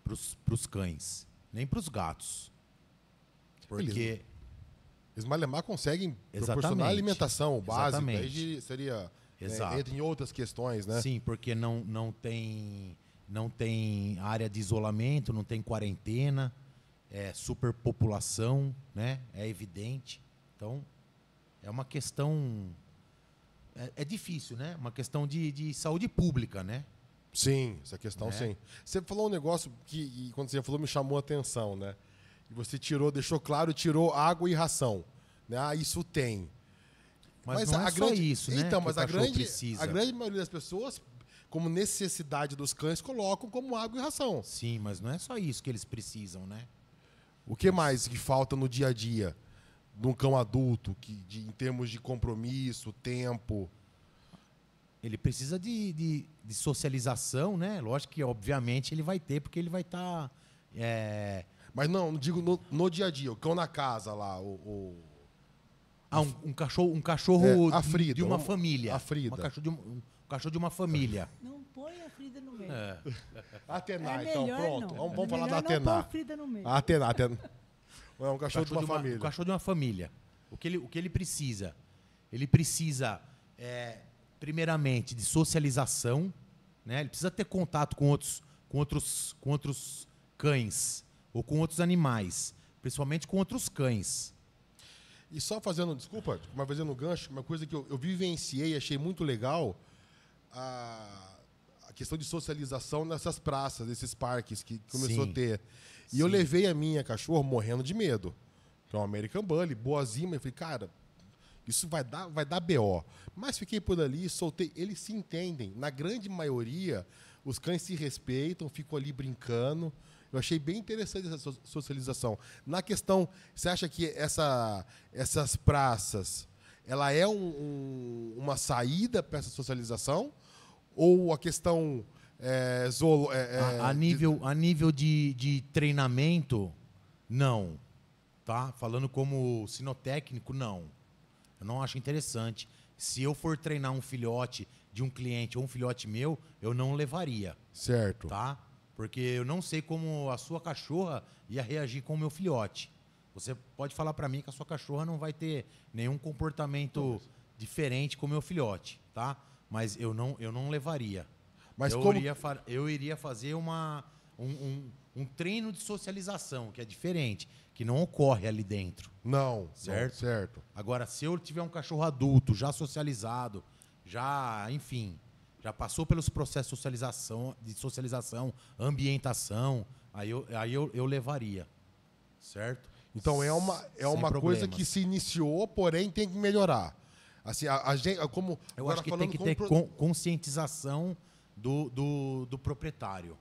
para os cães, nem para os gatos. Porque... Os Malemar conseguem proporcionar Exatamente. alimentação básica. Exatamente. Aí seria, Exato. entre outras questões, né? Sim, porque não tem área de isolamento, não tem quarentena, superpopulação, né? É evidente. Então, é uma questão... É difícil, né? Uma questão de saúde pública, né? Sim, essa questão É. sim. Você falou um negócio que quando você falou, me chamou a atenção, né? E você deixou claro, tirou água e ração. Né? Ah, isso tem. Mas não é só isso, né? Então, que mas o cachorro precisa. a grande maioria das pessoas, como necessidade dos cães, colocam como água e ração. Sim, mas não é só isso que eles precisam, né? O que mais que falta no dia a dia de um cão adulto, em termos de compromisso, tempo? Ele precisa de socialização, né? Lógico que, obviamente, ele vai ter, porque ele vai estar... Mas não digo no dia a dia, o cão na casa lá, um cachorro a Frida, de uma família. a Frida. Um cachorro de uma família. Não põe a Frida no meio. A Atena, É então, melhor pronto. não. Vamos É falar da melhor não Atena. pôr a Frida no meio. A Atena. É um cachorro de uma Um família. cachorro de uma família. O que ele precisa? Ele precisa, primeiramente, de socialização, né? Ele precisa ter contato com outros cães ou com outros animais, principalmente com outros cães. E só fazendo, desculpa, mas fazendo gancho, uma coisa que eu vivenciei, achei muito legal, a questão de socialização nessas praças, nesses parques que começou Sim. a ter. E eu levei a minha cachorra morrendo de medo, que é uma American Bully, boazinha, eu falei, cara, isso vai dar BO. Mas fiquei por ali, soltei, eles se entendem. Na grande maioria, os cães se respeitam, ficam ali brincando. Eu achei bem interessante essa socialização. Na questão, você acha que essas praças, ela é uma saída para essa socialização? Ou a questão A nível de treinamento, não. Tá? Falando como sinotécnico, não. Eu não acho interessante. Se eu for treinar um filhote de um cliente ou um filhote meu, eu não levaria. Certo. Tá? Porque eu não sei como a sua cachorra ia reagir com o meu filhote. Você pode falar para mim que a sua cachorra não vai ter nenhum comportamento diferente com o meu filhote, tá? Mas eu não levaria. Mas Eu iria fazer um treino de socialização, que é diferente, que não ocorre ali dentro. Não, Certo? certo. Agora, se eu tiver um cachorro adulto, já socializado, enfim, já passou pelos processos de socialização, ambientação, aí eu levaria, certo? Então é uma Sem coisa problemas. que se iniciou, porém tem que melhorar. Assim, a gente, como Eu agora acho que falando tem que como ter conscientização do proprietário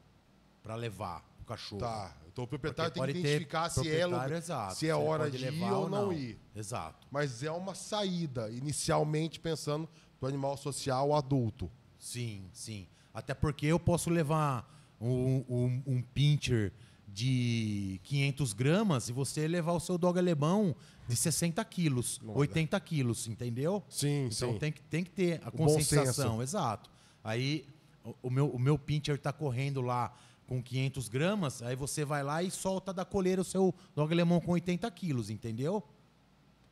para levar o cachorro. Tá. Então o proprietário Porque tem que pode ter identificar proprietário, exato, se é ele hora pode de ir levar ou não ir. Exato. Mas é uma saída, inicialmente pensando no animal social adulto. Sim, sim. Até porque eu posso levar um pincher de 500 gramas e você levar o seu dog alemão de 60 quilos, 80 quilos, entendeu? Sim, Então sim. tem que ter a bom conscientização, senso. exato. Aí o meu pincher está correndo lá com 500 gramas, aí você vai lá e solta da coleira o seu dog alemão com 80 quilos, entendeu?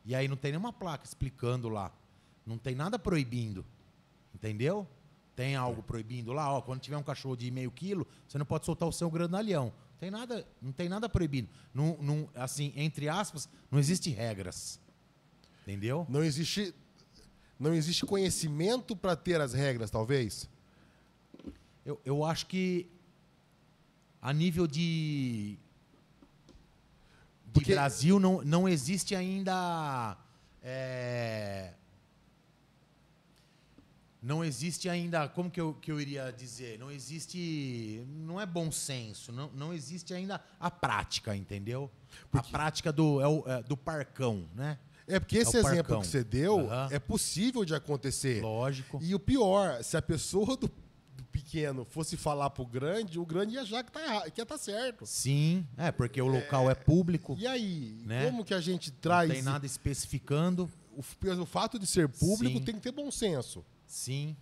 E aí não tem nenhuma placa explicando lá. Não tem nada proibindo, entendeu? Tem algo proibindo lá, ó, quando tiver um cachorro de meio quilo, você não pode soltar o seu grandalhão. Não tem nada proibido. Assim, entre aspas, não existe regras. Entendeu? Não existe conhecimento para ter as regras, talvez? Eu acho que a nível Porque- Brasil não existe ainda... Não existe ainda, como que eu iria dizer? Não existe, não é bom senso, não existe ainda a prática, entendeu? A prática do parcão, né? É porque esse o exemplo parcão. que você deu Aham. é possível de acontecer. Lógico. E o pior, se a pessoa do pequeno fosse falar pro grande, o grande ia achar que tá errado, que ia tá certo. Sim, porque o local é público, E aí, né? como que a gente não traz tem nada especificando. o fato de ser público Sim. tem que ter bom senso. Sim,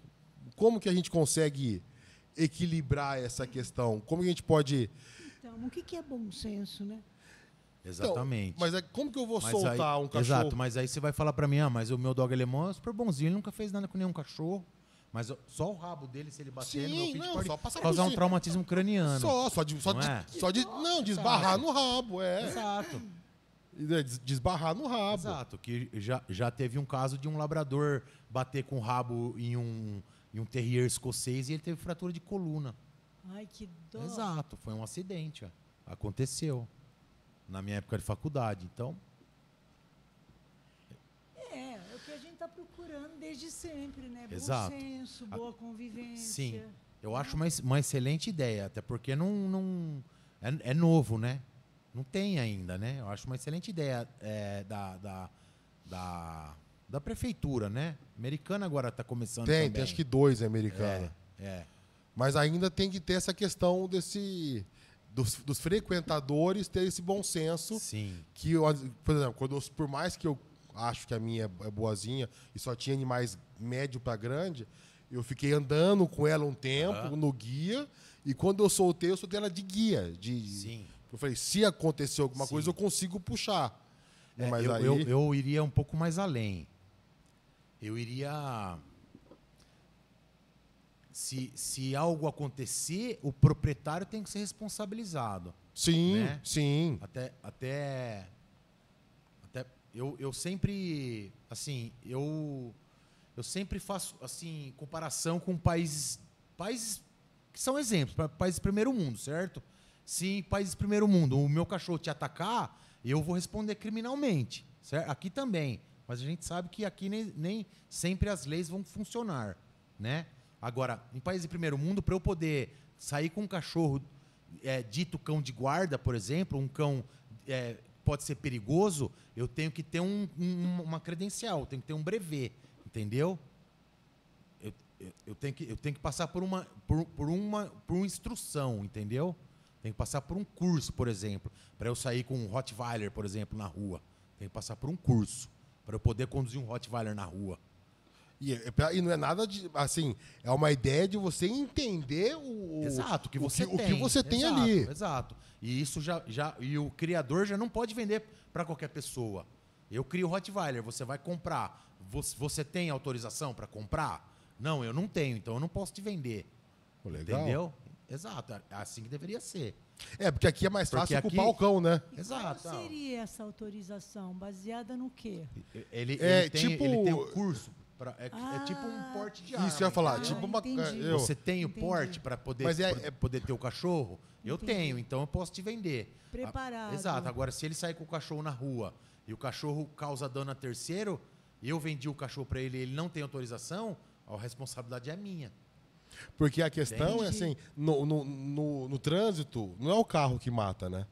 Como que a gente consegue equilibrar essa questão? Como que a gente pode... Então, o que é bom senso, né? exatamente. Então, mas como que eu vou Mas soltar aí, um cachorro? Exato, mas aí você vai falar pra mim, mas o meu dog alemão é super bonzinho, ele nunca fez nada com nenhum cachorro. Mas só o rabo dele, se ele bater no meu Sim, filho, não, pode só passar causar por um cima. traumatismo craniano. Não, de esbarrar no rabo, Exato. De esbarrar no rabo. Exato, que já teve um caso de um labrador bater com o rabo em um terrier escocês e ele teve fratura de coluna. Ai, que dó. Exato, foi um acidente. Ó. Aconteceu na minha época de faculdade. Então, É o que a gente está procurando desde sempre, né? Exato. Bom senso, boa convivência. sim, eu acho uma excelente ideia, até porque é novo, né? Não tem ainda, né? Eu acho uma excelente ideia da prefeitura, né? Americana agora está começando também. Tem acho que 2 americanos. É. Mas ainda tem que ter essa questão dos frequentadores ter esse bom senso. Sim. Que, por exemplo, por mais que eu acho que a minha é boazinha e só tinha animais médio para grande, eu fiquei andando com ela um tempo no guia, e quando eu soltei ela de guia. Sim. Eu falei, se acontecer alguma Sim. coisa, eu consigo puxar. Mas eu iria um pouco mais além. Eu iria... Se algo acontecer, o proprietário tem que ser responsabilizado. Sim, né? sim. Até eu sempre, assim, eu sempre faço, assim, comparação com países que são exemplos, países primeiro mundo, certo? Se em países primeiro mundo o meu cachorro te atacar, eu vou responder criminalmente, certo? Aqui também, mas a gente sabe que aqui nem sempre as leis vão funcionar, né? Agora, em países de primeiro mundo, para eu poder sair com um cachorro dito cão de guarda, por exemplo, um cão pode ser perigoso, eu tenho que ter uma credencial, eu tenho que ter um brevet, entendeu? Eu tenho que passar por uma instrução, entendeu? Tem que passar por um curso, por exemplo, para eu sair com um Rottweiler, por exemplo, na rua. Tem que passar por um curso para eu poder conduzir um Rottweiler na rua. E não é nada de... Assim, é uma ideia de você entender Exato, o que você tem exato, ali. Exato. E isso e o criador já não pode vender para qualquer pessoa. Eu crio o Rottweiler, você vai comprar. Você tem autorização para comprar? Não, eu não tenho, então eu não posso te vender. Legal. Entendeu? Exato, é assim que deveria ser. Porque aqui é mais fácil Porque culpar o cão, né? E Exato. qual seria essa autorização? Baseada no quê? Ele tipo- tem um curso. É tipo um porte de arma. Isso eu ia falar. entendeu? Tipo uma... entendi. Você tem o Entendi. porte para poder, Mas poder ter o cachorro? Eu Entendi. tenho, então eu posso te vender. Preparado. Exato. Agora, se ele sair com o cachorro na rua e o cachorro causa dano a terceiro, eu vendi o cachorro para ele e ele não tem autorização, a responsabilidade é minha. Porque a questão é Entendi. assim, no trânsito, não é o carro que mata, né?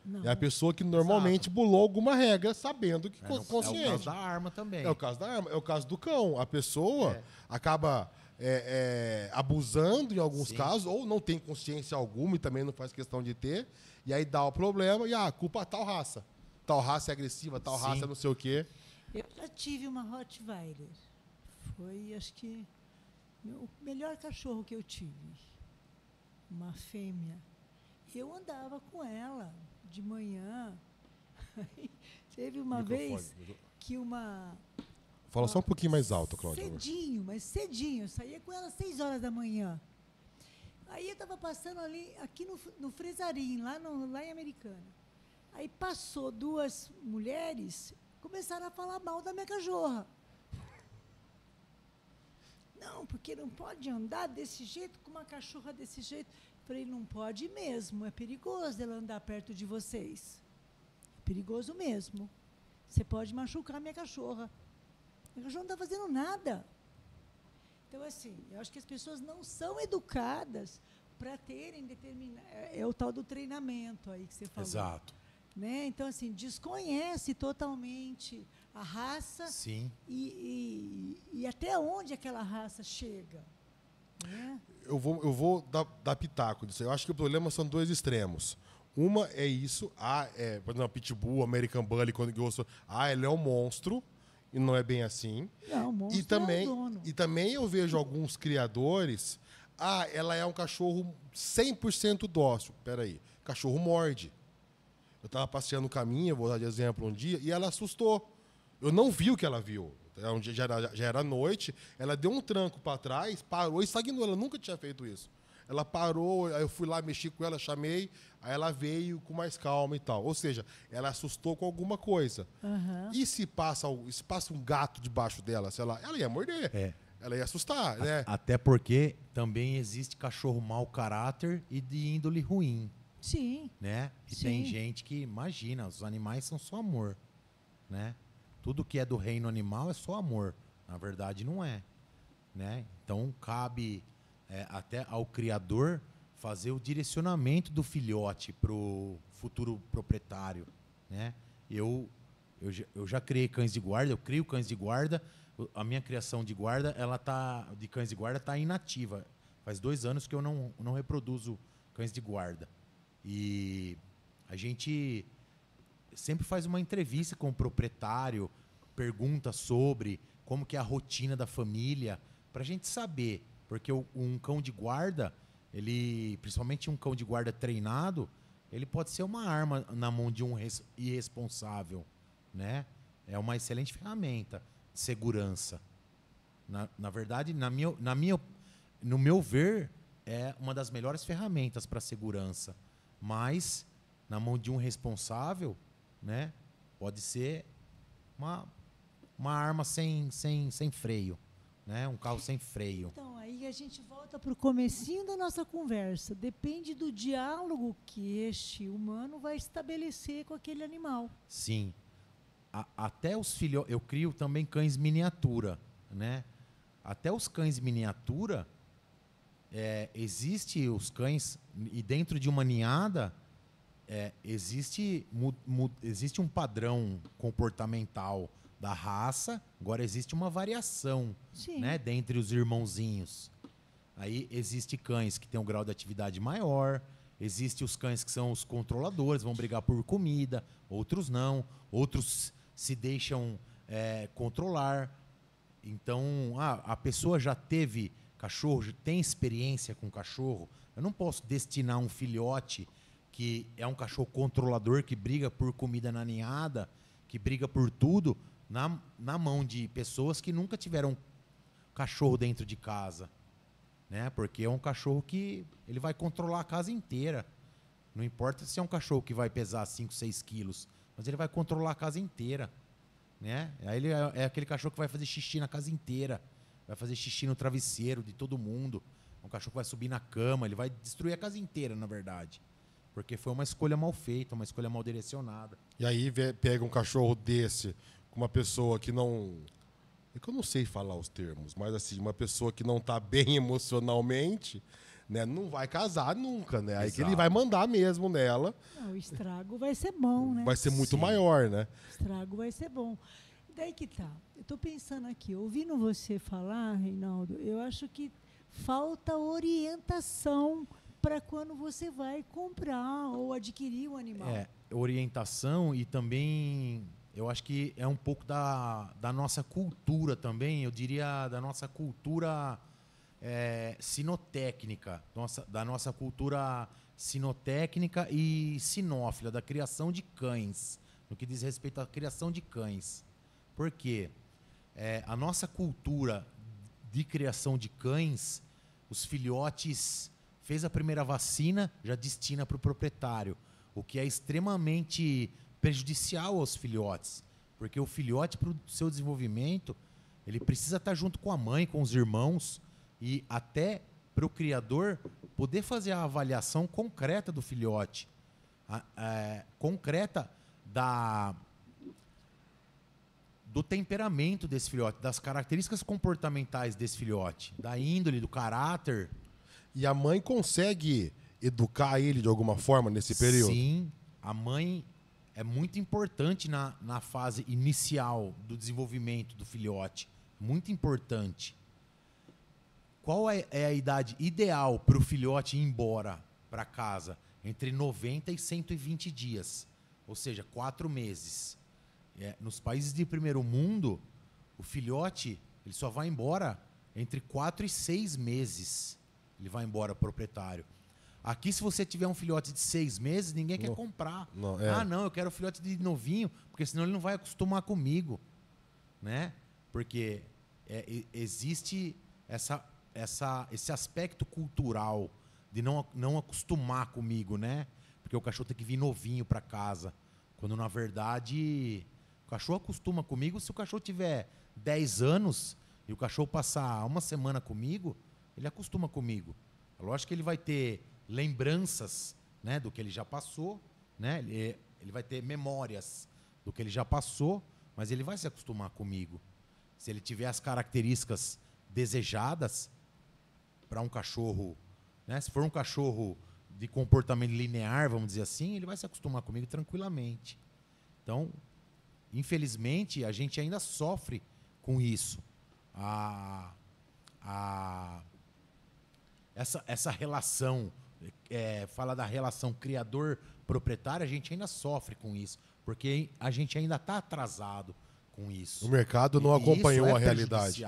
Não. É a pessoa que normalmente bulou alguma regra sabendo que É o consciente. caso da arma também. É o caso da arma, é o caso do cão. A pessoa acaba abusando em alguns Sim. casos, ou não tem consciência alguma e também não faz questão de ter, e aí dá o problema e a culpa é tal raça. Tal raça é agressiva, tal Sim. raça é não sei o quê. Eu já tive uma Rottweiler. Foi, acho que, o melhor cachorro que eu tive. Uma fêmea. Eu andava com ela de manhã. Teve uma vez que uma... Fala só um pouquinho mais alto, Cláudia. Cedinho, mas cedinho. Eu saía com ela às 6 horas da manhã. Aí eu estava passando ali, aqui no Fresarim, lá em Americana. Aí passou 2 mulheres, começaram a falar mal da minha cachorra. Não, porque não pode andar desse jeito, com uma cachorra desse jeito. Falei, não pode mesmo, é perigoso ela andar perto de vocês. perigoso mesmo. Você pode machucar minha cachorra. Minha cachorra não está fazendo nada. Então, assim, eu acho que as pessoas não são educadas para terem determinado... É o tal do treinamento aí que você falou. Exato. Né? Então, assim, desconhece totalmente a raça. Sim. E até onde aquela raça chega. Né? Eu vou dar pitaco disso. Eu acho que o problema são dois extremos. Uma é isso, por exemplo, Pitbull, American Bully, quando gostou, ele é um monstro, e não é bem assim. Não, o monstro é o dono. E também eu vejo alguns criadores, ela é um cachorro 100% dócil. Peraí, cachorro morde. Eu estava passeando no caminho, vou dar de exemplo um dia, e ela assustou. Eu não vi o que ela viu. Um dia já era noite, ela deu um tranco para trás, parou e estagnou. Ela nunca tinha feito isso. Ela parou, aí eu fui lá, mexi com ela, chamei, aí ela veio com mais calma e tal. Ou seja, ela assustou com alguma coisa. Uhum. E se passa um gato debaixo dela, sei lá, ela ia morder. Ela ia assustar, né? Até porque também existe cachorro mau caráter e de índole ruim. Sim. Né? E Sim. tem gente que, imagina, os animais são só amor. Né? Tudo que é do reino animal é só amor. Na verdade, não é. Né? Então, cabe até ao criador fazer o direcionamento do filhote para o futuro proprietário. Né? Eu já criei cães de guarda, eu crio cães de guarda. A minha criação de guarda, de cães de guarda está inativa. Faz 2 anos que eu não reproduzo cães de guarda. E a gente sempre faz uma entrevista com o proprietário, pergunta sobre como que é a rotina da família, para a gente saber. Porque um cão de guarda, principalmente um cão de guarda treinado, ele pode ser uma arma na mão de um irresponsável. Né? É uma excelente ferramenta de segurança. Na verdade, no meu ver, é uma das melhores ferramentas para segurança. Mas, na mão de um responsável, né, pode ser uma arma sem freio. Né? Um carro sem freio. Então, aí a gente volta para o comecinho da nossa conversa. Depende do diálogo que este humano vai estabelecer com aquele animal. Sim. Até os filhotes... Eu crio também cães miniatura. Né? Até os cães miniatura... existe os cães... E dentro de uma ninhada... existe um padrão comportamental da raça, agora existe uma variação, né, dentre os irmãozinhos. Aí existe cães que têm um grau de atividade maior, existe os cães que são os controladores, vão brigar por comida, outros não, outros se deixam controlar. Então, a pessoa já teve cachorro, já tem experiência com cachorro, eu não posso destinar um filhote que é um cachorro controlador, que briga por comida na ninhada, que briga por tudo, na mão de pessoas que nunca tiveram cachorro dentro de casa. Né? Porque é um cachorro que ele vai controlar a casa inteira. Não importa se é um cachorro que vai pesar 5, 6 quilos, mas ele vai controlar a casa inteira. Né? Aí ele é aquele cachorro que vai fazer xixi na casa inteira, vai fazer xixi no travesseiro de todo mundo. É um cachorro que vai subir na cama, ele vai destruir a casa inteira, na verdade. Porque foi uma escolha mal feita, uma escolha mal direcionada. E aí pega um cachorro desse com uma pessoa que não... É que eu não sei falar os termos, mas assim, uma pessoa que não está bem emocionalmente, né, não vai casar nunca, né? Aí Exato. que ele vai mandar mesmo nela. Não, o estrago vai ser bom, né? Vai ser muito Sim. maior, né? O estrago vai ser bom. Daí que tá. Eu estou pensando aqui, ouvindo você falar, Reinaldo, eu acho que falta orientação para quando você vai comprar ou adquirir um animal. Orientação e também... Eu acho que é um pouco da nossa cultura também, eu diria da nossa cultura sinotécnica, da nossa cultura sinotécnica e sinófila, da criação de cães, no que diz respeito à criação de cães. Por quê? A nossa cultura de criação de cães, os filhotes, fez a primeira vacina, já destina para o proprietário, o que é extremamente prejudicial aos filhotes, porque o filhote, para o seu desenvolvimento, ele precisa estar junto com a mãe, com os irmãos, e até para o criador poder fazer a avaliação concreta do filhote, concreta do temperamento desse filhote, das características comportamentais desse filhote, da índole, do caráter. E a mãe consegue educar ele de alguma forma nesse período? Sim, a mãe é muito importante na fase inicial do desenvolvimento do filhote. Muito importante. Qual é a idade ideal para o filhote ir embora para casa? Entre 90 e 120 dias, ou seja, 4 meses. Nos países de primeiro mundo, o filhote ele só vai embora entre 4 e 6 meses. Ele vai embora, proprietário. Aqui, se você tiver um filhote de 6 meses, ninguém quer comprar. Não, eu quero um filhote de novinho, porque senão ele não vai acostumar comigo. Né? Porque existe esse aspecto cultural de não acostumar comigo, né? Porque o cachorro tem que vir novinho para casa. Quando, na verdade, o cachorro acostuma comigo. Se o cachorro tiver 10 anos e o cachorro passar uma semana comigo, ele acostuma comigo. Lógico que ele vai ter lembranças, né, do que ele já passou, né? Ele vai ter memórias do que ele já passou, mas ele vai se acostumar comigo. Se ele tiver as características desejadas para um cachorro, né? Se for um cachorro de comportamento linear, vamos dizer assim, ele vai se acostumar comigo tranquilamente. Então, infelizmente, a gente ainda sofre com isso. Essa relação, fala da relação criador-proprietário, a gente ainda sofre com isso, porque a gente ainda está atrasado com isso. O mercado não acompanhou a realidade.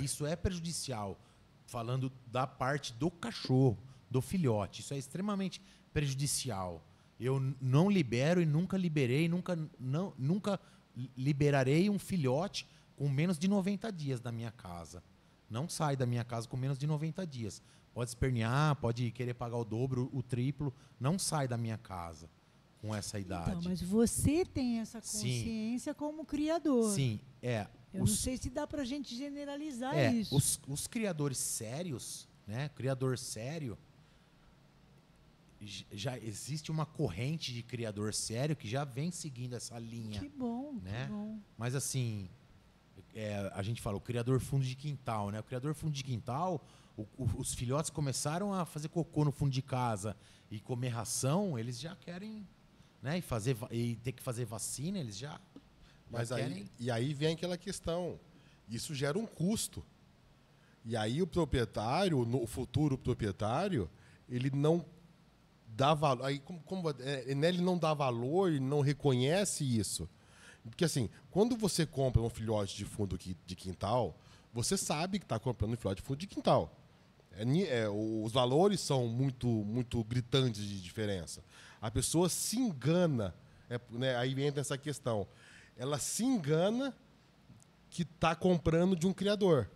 Isso é prejudicial, falando da parte do cachorro, do filhote. Isso é extremamente prejudicial. Eu não libero e nunca liberei, nunca liberarei um filhote com menos de 90 dias da minha casa. Não sai da minha casa com menos de 90 dias. Pode espernear, pode querer pagar o dobro, o triplo. Não sai da minha casa com essa idade. Então, mas você tem essa consciência como criador. Sim, Eu não sei se dá para a gente generalizar isso. Os criadores sérios, né? Criador sério, já existe uma corrente de criador sério que já vem seguindo essa linha. Que bom, né? que bom. Mas assim, a gente fala o criador fundo de quintal, né? O criador fundo de quintal, os filhotes começaram a fazer cocô no fundo de casa e comer ração, eles já querem, né? E ter que fazer vacina, eles já. Mas aí vem aquela questão. Isso gera um custo. E aí o proprietário, o futuro proprietário, ele não dá valor. Aí, ele não dá valor e não reconhece isso. Porque assim, quando você compra um filhote de fundo de quintal, você sabe que está comprando um filhote de fundo de quintal. Os valores são muito, muito gritantes de diferença. A pessoa se engana, né, aí entra essa questão. Ela se engana que está comprando de um criador.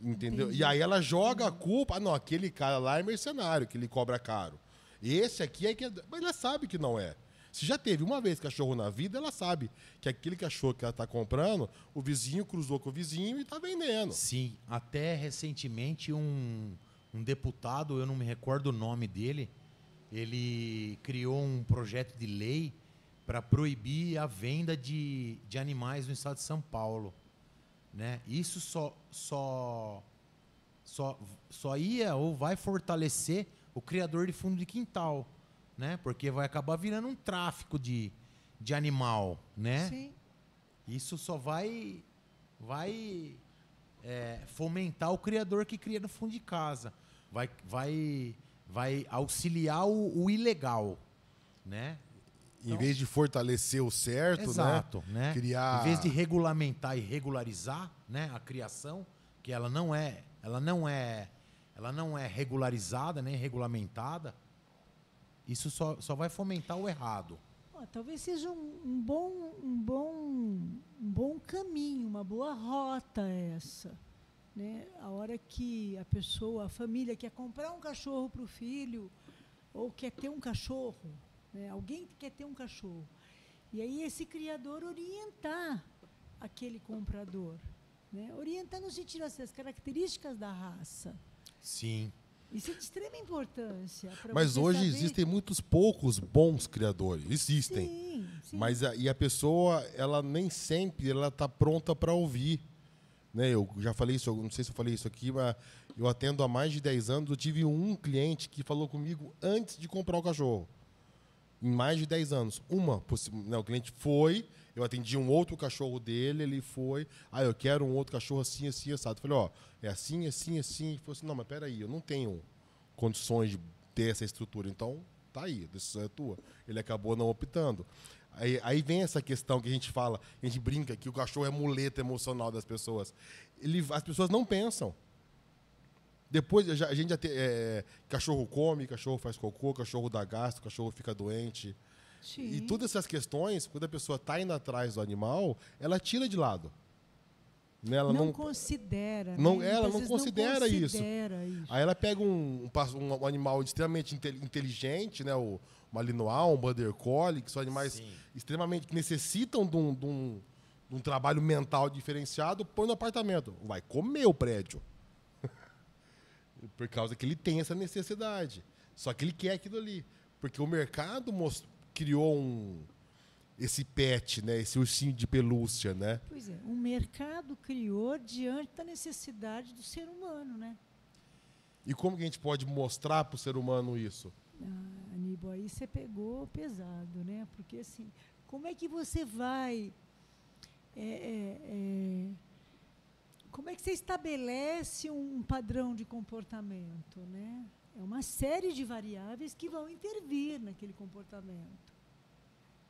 Entendeu? Entendi. E aí ela joga a culpa. Não, aquele cara lá é mercenário, que ele cobra caro. Esse aqui é que... Mas ela sabe que não é. Se já teve uma vez cachorro na vida, ela sabe que aquele cachorro que ela está comprando, o vizinho cruzou com o vizinho e está vendendo. Sim, até recentemente um deputado, eu não me recordo o nome dele, ele criou um projeto de lei para proibir a venda de animais no estado de São Paulo. Né? Isso só ia ou vai fortalecer o criador de fundo de quintal, né? Porque vai acabar virando um tráfico de animal, né? Sim. Isso só vai fomentar o criador que cria no fundo de casa, vai auxiliar o ilegal, né? Em vez de fortalecer o certo, exato, né? Criar... Em vez de regulamentar e regularizar, né, a criação, que ela não é regularizada, nem regulamentada, isso só vai fomentar o errado. Talvez seja um bom caminho, uma boa rota essa. Né? A hora que a família quer comprar um cachorro para o filho, ou quer ter um cachorro, né? Alguém quer ter um cachorro. E aí esse criador orientar aquele comprador. Né? Orientar no sentido das características da raça. Sim. Isso é de extrema importância. Mas hoje existem muitos poucos bons criadores. Existem. Sim, sim. Mas a pessoa, ela nem sempre ela está pronta para ouvir. Né? Eu já falei isso, não sei se eu falei isso aqui, mas eu atendo há mais de 10 anos. Eu tive um cliente que falou comigo antes de comprar o cachorro. Em mais de 10 anos. O cliente foi, eu atendi um outro cachorro dele, ele foi, eu quero um outro cachorro assim, assim, assado. Eu falei, é assim, assim, assim. Ele falou assim, não, mas peraí, eu não tenho condições de ter essa estrutura, então tá aí, a decisão é tua. Ele acabou não optando. Aí vem essa questão que a gente fala, a gente brinca que o cachorro é muleta emocional das pessoas. As pessoas não pensam. Depois, a gente já tem... cachorro come, cachorro faz cocô, cachorro dá gasto, cachorro fica doente. Sim. E todas essas questões, quando a pessoa está indo atrás do animal, ela tira de lado. Né? Ela não considera. Ela não considera isso. Isso. Aí ela pega um animal extremamente inteligente, né? O Malinois, um Border Collie, que são animais extremamente que necessitam de um trabalho mental diferenciado, põe no apartamento. Vai comer o prédio. Por causa que ele tem essa necessidade. Só que ele quer aquilo ali. Porque o mercado criou esse pet, né? Esse ursinho de pelúcia, né? Pois é, o mercado criou diante da necessidade do ser humano, né? E como que a gente pode mostrar para o ser humano isso? Aníbal, aí você pegou pesado, né? Porque, assim, como é que você vai... como é que você estabelece um padrão de comportamento, né? É uma série de variáveis que vão intervir naquele comportamento.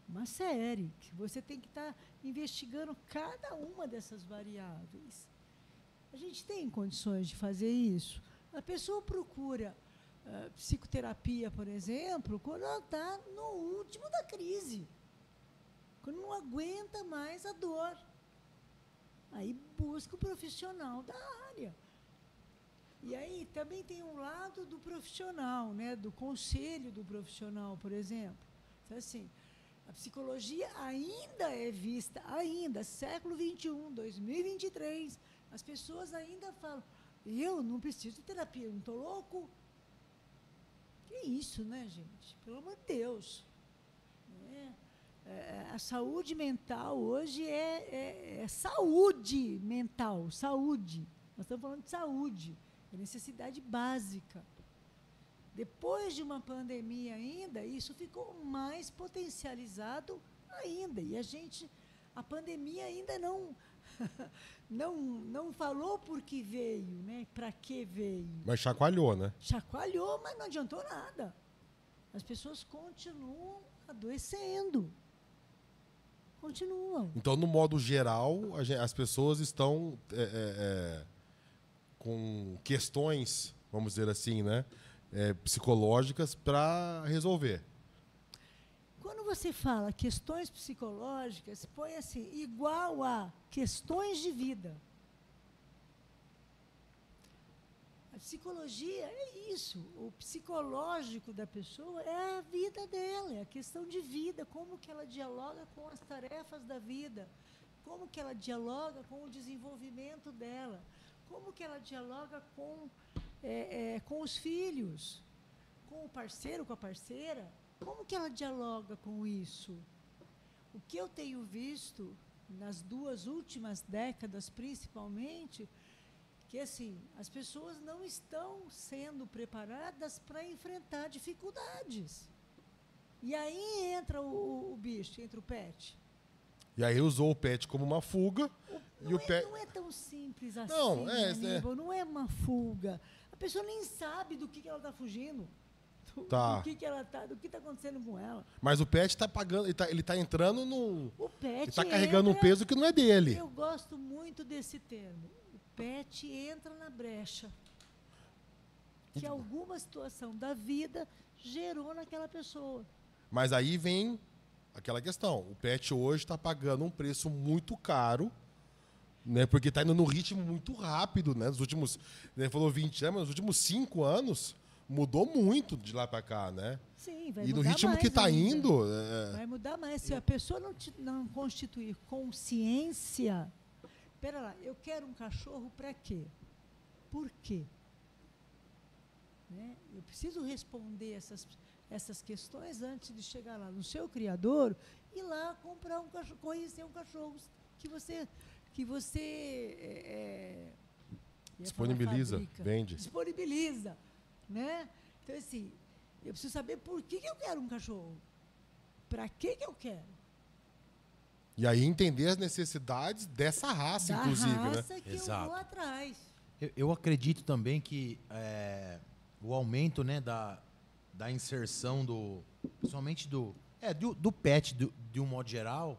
Uma série, que você tem que estar investigando cada uma dessas variáveis. A gente tem condições de fazer isso? A pessoa procura psicoterapia, por exemplo, quando ela está no último da crise, quando não aguenta mais a dor. Aí busca o profissional da área. E aí também tem um lado do profissional, né, do conselho do profissional, por exemplo. Então, assim, a psicologia ainda é vista, século XXI, 2023, as pessoas ainda falam, eu não preciso de terapia, eu não estou louco. Que isso, né, gente? Pelo amor de Deus. A saúde mental hoje é saúde mental, saúde. Nós estamos falando de saúde, é necessidade básica. Depois de uma pandemia ainda, isso ficou mais potencializado ainda. E a pandemia ainda não falou por que veio, né? Para que veio. Mas chacoalhou, né? Chacoalhou, mas não adiantou nada. As pessoas continuam adoecendo. Continuam. Então, no modo geral, as pessoas estão com questões, vamos dizer assim, né, psicológicas para resolver. Quando você fala questões psicológicas, põe assim, igual a questões de vida. A psicologia é isso. O psicológico da pessoa é a vida dela, é a questão de vida, como que ela dialoga com as tarefas da vida, como que ela dialoga com o desenvolvimento dela, como que ela dialoga com os filhos, com o parceiro, com a parceira, como que ela dialoga com isso? O que eu tenho visto nas 2 últimas décadas, principalmente, que assim, as pessoas não estão sendo preparadas para enfrentar dificuldades. E aí entra o bicho, entra o pet. E aí usou o pet como uma fuga. Não é tão simples assim, Aníbal, não é uma fuga. A pessoa nem sabe do que ela está fugindo. Do que ela tá, do que está acontecendo com ela. Mas o pet está pagando, ele tá entrando O pet ele está carregando um peso que não é dele. Eu gosto muito desse termo. O pet entra na brecha que alguma situação da vida gerou naquela pessoa. Mas aí vem aquela questão. O pet hoje está pagando um preço muito caro, né? Porque está indo num ritmo muito rápido, né? Nos últimos, ele falou 20 anos, mas nos últimos 5 anos mudou muito de lá para cá, né? Sim, vai e mudar no ritmo mais que está ainda. indo... Vai mudar mais. Se a pessoa não constituir consciência... Espera lá, eu quero um cachorro para quê? Por quê? né? Eu preciso responder essas questões antes de chegar lá no seu criador e lá comprar um cachorro, conhecer um cachorro que você disponibiliza, fabrica, vende. disponibiliza, né? Então, assim, eu preciso saber por que eu quero um cachorro. Para que eu quero? E aí entender as necessidades dessa raça, inclusive, raça né? que eu vou atrás. Eu acredito também que o aumento, né, da inserção principalmente do pet, de um modo geral,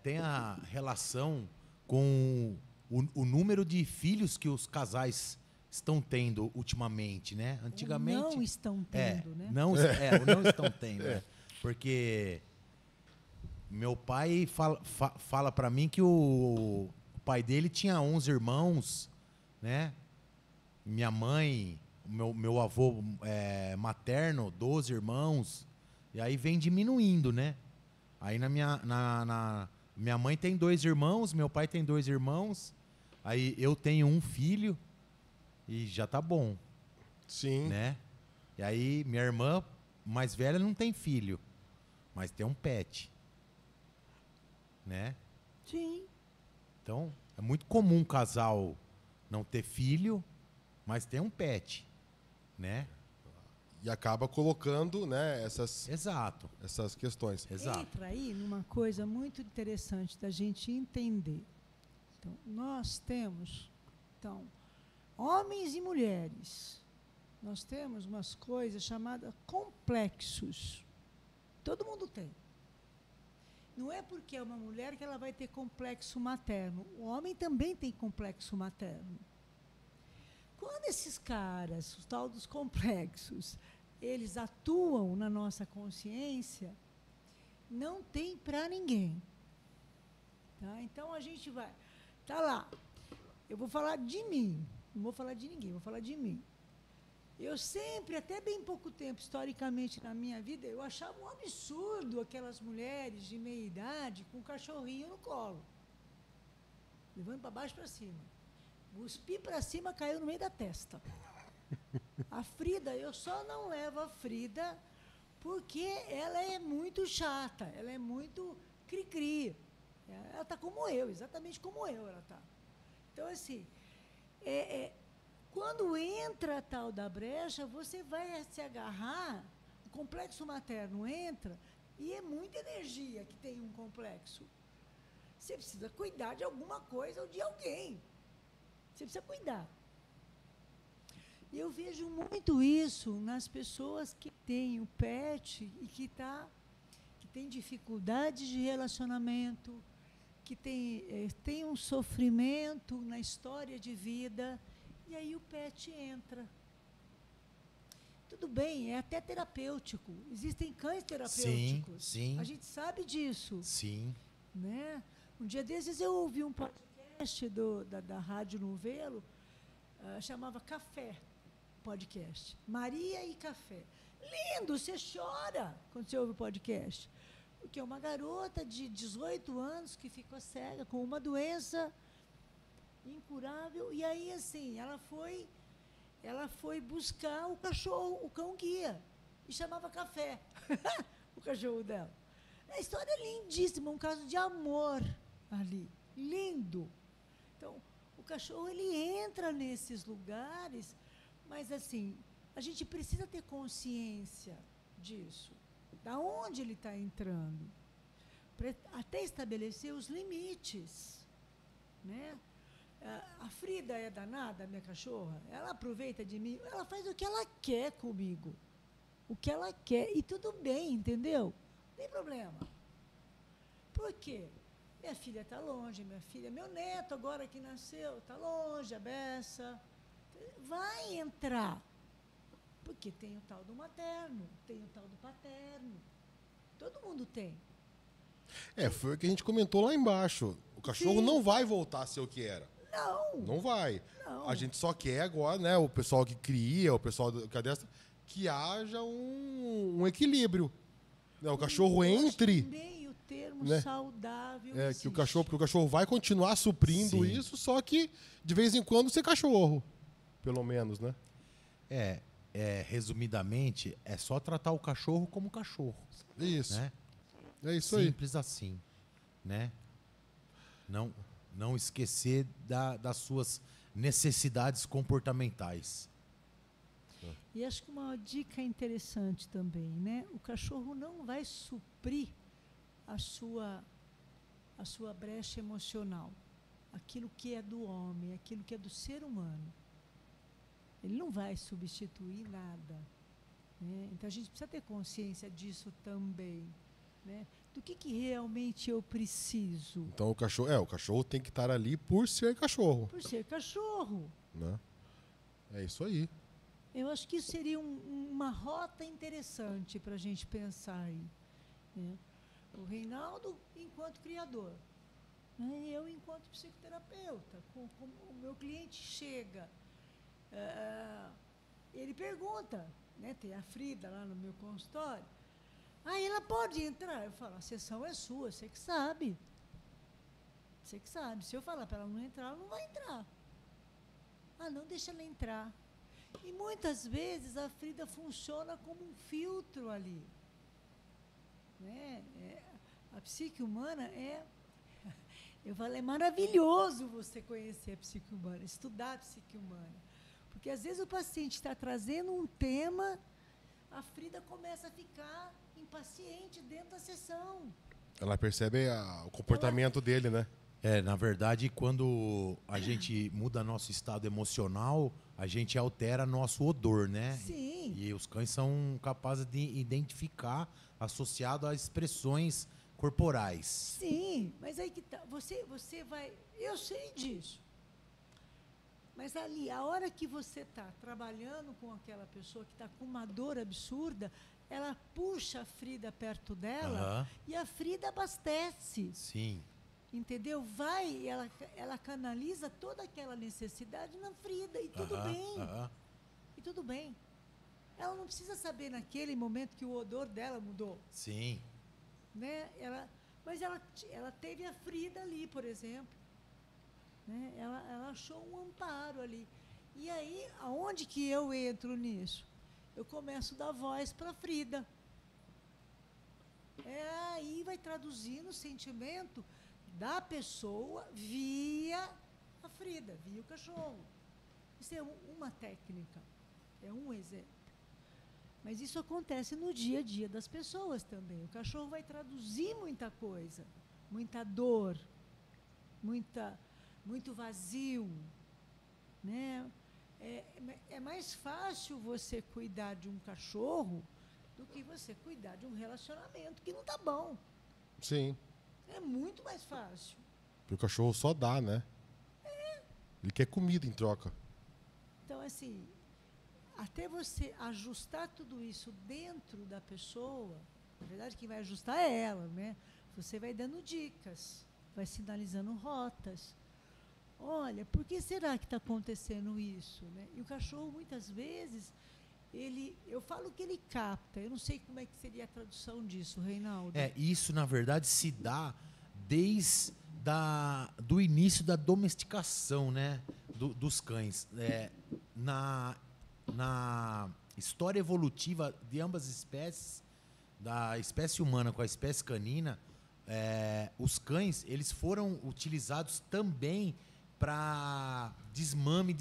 tem a relação com o número de filhos que os casais estão tendo ultimamente, né? Antigamente... Não estão tendo, né? Não estão tendo, né? Porque meu pai fala para mim que o pai dele tinha 11 irmãos, né? Minha mãe, meu avô materno, 12 irmãos. E aí vem diminuindo, né? Aí minha mãe tem 2 irmãos, meu pai tem 2 irmãos. Aí eu tenho um filho e já tá bom. Sim. Né? E aí minha irmã mais velha não tem filho, mas tem um pet. Né? Sim. Então, é muito comum um casal não ter filho, mas ter um pet, né? E acaba colocando, né, essas questões. Exato. Entra aí numa coisa muito interessante da gente entender. Então, nós temos, homens e mulheres, nós temos umas coisas chamadas complexos. Todo mundo tem. Não é porque é uma mulher que ela vai ter complexo materno. O homem também tem complexo materno. Quando esses caras, os tal dos complexos, eles atuam na nossa consciência, não tem para ninguém. Tá? Então, a gente vai... Tá lá. Eu vou falar de mim. Não vou falar de ninguém, vou falar de mim. Eu sempre, até bem pouco tempo, historicamente, na minha vida, eu achava um absurdo aquelas mulheres de meia idade com um cachorrinho no colo. Levando para baixo para cima. Cuspi para cima, caiu no meio da testa. A Frida, eu só não levo a Frida porque ela é muito chata, ela é muito cri-cri. Ela está como eu, exatamente como eu ela está. Então, assim, quando entra a tal da brecha, você vai se agarrar, o complexo materno entra, e é muita energia que tem um complexo. Você precisa cuidar de alguma coisa ou de alguém. Você precisa cuidar. E eu vejo muito isso nas pessoas que têm o pet e que tem dificuldades de relacionamento, que tem um sofrimento na história de vida. E aí o pet entra. Tudo bem, é até terapêutico. Existem cães terapêuticos. Sim. A gente sabe disso. Sim. Né? Um dia desses eu ouvi um podcast da Rádio Novelo, chamava Café Podcast. Maria e Café. Lindo, você chora quando você ouve o podcast. Porque é uma garota de 18 anos que ficou cega com uma doença incurável, e aí, assim, ela foi buscar o cachorro, o cão guia, e chamava Café, o cachorro dela. A história é lindíssima, um caso de amor ali, lindo. Então, o cachorro, ele entra nesses lugares, mas, assim, a gente precisa ter consciência disso, da onde ele está entrando, até estabelecer os limites, né? A Frida é danada, a minha cachorra, ela aproveita de mim, ela faz o que ela quer comigo, o que ela quer, e tudo bem, entendeu? Não tem problema. Por quê? Minha filha está longe, meu neto agora que nasceu, está longe, a beça, vai entrar, porque tem o tal do materno, tem o tal do paterno, todo mundo tem. Foi o que a gente comentou lá embaixo, o cachorro não vai voltar a ser o que era. Não vai. Não. A gente só quer agora, né, o pessoal que cria, o pessoal que adestra, que haja um equilíbrio. Né, o cachorro entre... meio termo, né, saudável. porque o cachorro vai continuar suprindo isso, só que de vez em quando ser cachorro, pelo menos, né? Resumidamente, é só tratar o cachorro como cachorro. Isso. Né? É isso aí. Simples assim, né? Não esquecer das suas necessidades comportamentais. E acho que uma dica interessante também, né? O cachorro não vai suprir a sua brecha emocional, aquilo que é do homem, aquilo que é do ser humano. Ele não vai substituir nada, né? Então a gente precisa ter consciência disso também, né? Do que realmente eu preciso. Então o cachorro tem que estar ali por ser cachorro. Por ser cachorro. Né? É isso aí. Eu acho que isso seria uma rota interessante para a gente pensar aí, né? O Reinaldo enquanto criador, né? Eu enquanto psicoterapeuta. Como o meu cliente chega, ele pergunta, né? Tem a Frida lá no meu consultório. Aí ela pode entrar. Eu falo, a sessão é sua, você que sabe. Você que sabe. Se eu falar para ela não entrar, ela não vai entrar. Ah, não, deixa ela entrar. E muitas vezes a Frida funciona como um filtro ali. Né? A psique humana eu falo, é maravilhoso você conhecer a psique humana, estudar a psique humana. Porque às vezes o paciente está trazendo um tema, a Frida começa a ficar impaciente dentro da sessão. Ela percebe o comportamento dele, né? Na verdade, quando a gente muda nosso estado emocional, a gente altera nosso odor, né? Sim. E os cães são capazes de identificar associado a expressões corporais. Sim, mas aí que tá. Você vai. Eu sei disso. Mas ali, a hora que você está trabalhando com aquela pessoa que está com uma dor absurda, ela puxa a Frida perto dela e a Frida abastece. Sim. Entendeu? Ela canaliza toda aquela necessidade na Frida e tudo bem. E tudo bem. Ela não precisa saber naquele momento que o odor dela mudou. Sim. Né? Mas ela teve a Frida ali, por exemplo. Né? Ela achou um amparo ali. E aí, aonde que eu entro nisso? Eu começo a dar voz para a Frida. Aí vai traduzindo o sentimento da pessoa via a Frida, via o cachorro. Isso é uma técnica, é um exemplo. Mas isso acontece no dia a dia das pessoas também. O cachorro vai traduzir muita coisa, muita dor, muito vazio, né? É mais fácil você cuidar de um cachorro do que você cuidar de um relacionamento que não está bom. Sim. É muito mais fácil. Porque o cachorro só dá, né? Ele quer comida em troca. Então, assim, até você ajustar tudo isso dentro da pessoa, na verdade, quem vai ajustar é ela, né? Você vai dando dicas, vai sinalizando rotas. Olha, por que será que está acontecendo isso? Né? E o cachorro, muitas vezes, eu falo que ele capta. Eu não sei como é que seria a tradução disso, Reinaldo. Isso, na verdade, se dá desde do início da domesticação, né, dos cães. Na história evolutiva de ambas espécies, da espécie humana com a espécie canina, os cães eles foram utilizados também para desmame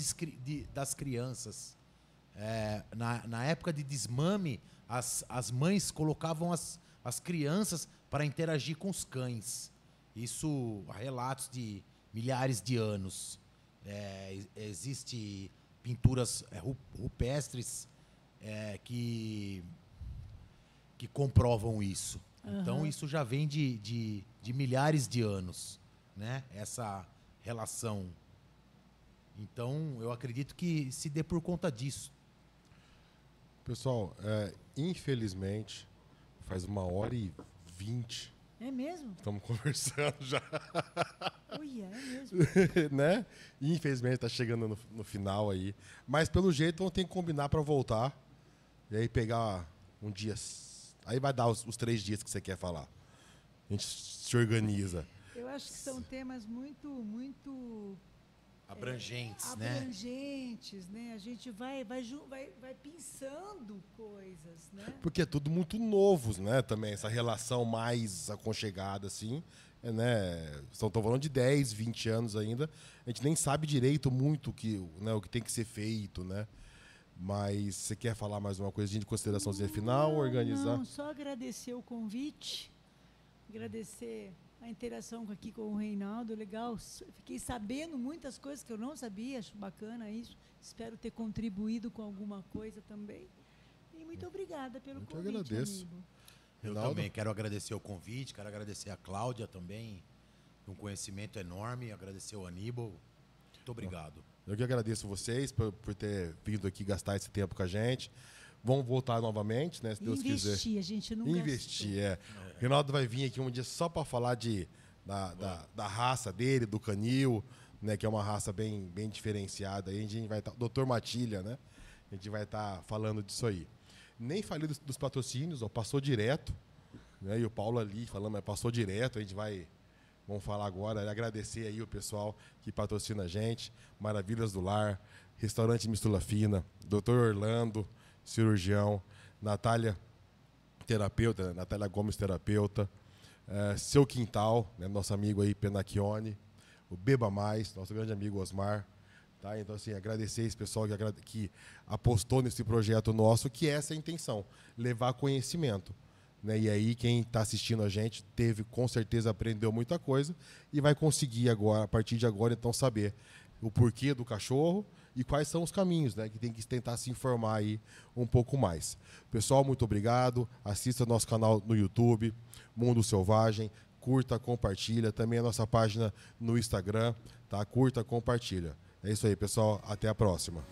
das crianças. Na época de desmame, as mães colocavam as crianças para interagir com os cães. Isso há relatos de milhares de anos. Existem pinturas rupestres que comprovam isso. Então, isso já vem de milhares de anos, né? Essa relação. Então, eu acredito que se dê por conta disso. Pessoal, infelizmente, faz 1h20. É mesmo? Estamos conversando já. Ui, é mesmo. Né? Infelizmente, está chegando no final aí. Mas, pelo jeito, vamos ter que combinar para voltar. E aí pegar um dia. Aí vai dar os 3 dias que você quer falar. A gente se organiza. Eu acho que são temas muito abrangentes, né? Abrangentes, né? A gente vai pensando coisas, né? Porque é tudo muito novo, né? Também essa relação mais aconchegada, assim, né? Estão falando de 10, 20 anos ainda. A gente nem sabe direito muito o que tem que ser feito, né? Mas você quer falar mais uma coisinha de consideraçãozinha final, organizar? Não, só agradecer o convite, agradecer a interação aqui com o Reinaldo, legal. Fiquei sabendo muitas coisas que eu não sabia, acho bacana isso. Espero ter contribuído com alguma coisa também. E muito obrigada pelo convite, eu agradeço. amigo. Eu Reinaldo? também quero agradecer o convite, quero agradecer a Cláudia também, um conhecimento enorme, agradecer o Aníbal. Muito obrigado. Eu que agradeço vocês por ter vindo aqui gastar esse tempo com a gente. Vamos voltar novamente, né? Se Deus quiser. Investir, a gente não Investir, O Reinaldo vai vir aqui um dia só para falar da raça dele, do canil, né? Que é uma raça bem diferenciada. Aí a gente vai estar... Doutor Matilha, né? A gente vai estar falando disso aí. Nem falei dos patrocínios, ó, passou direto. Né? E o Paulo ali falando, mas passou direto. A gente vamos falar agora, agradecer aí o pessoal que patrocina a gente. Maravilhas do Lar, Restaurante Mistura Fina, Dr. Orlando, cirurgião, Natália, terapeuta, Natália Gomes, terapeuta, Seu Quintal, né, nosso amigo aí, Penacchione, o Beba Mais, nosso grande amigo Osmar. Tá? Então, assim, agradecer esse pessoal que apostou nesse projeto nosso, que é essa a intenção, levar conhecimento. Né? E aí, quem está assistindo a gente com certeza, aprendeu muita coisa e vai conseguir agora, a partir de agora, então, saber o porquê do cachorro e quais são os caminhos, né? Que tem que tentar se informar aí um pouco mais. Pessoal, muito obrigado. Assista nosso canal no YouTube, Mundo Selvagem. Curta, compartilha. Também a nossa página no Instagram, tá? Curta, compartilha. É isso aí, pessoal. Até a próxima.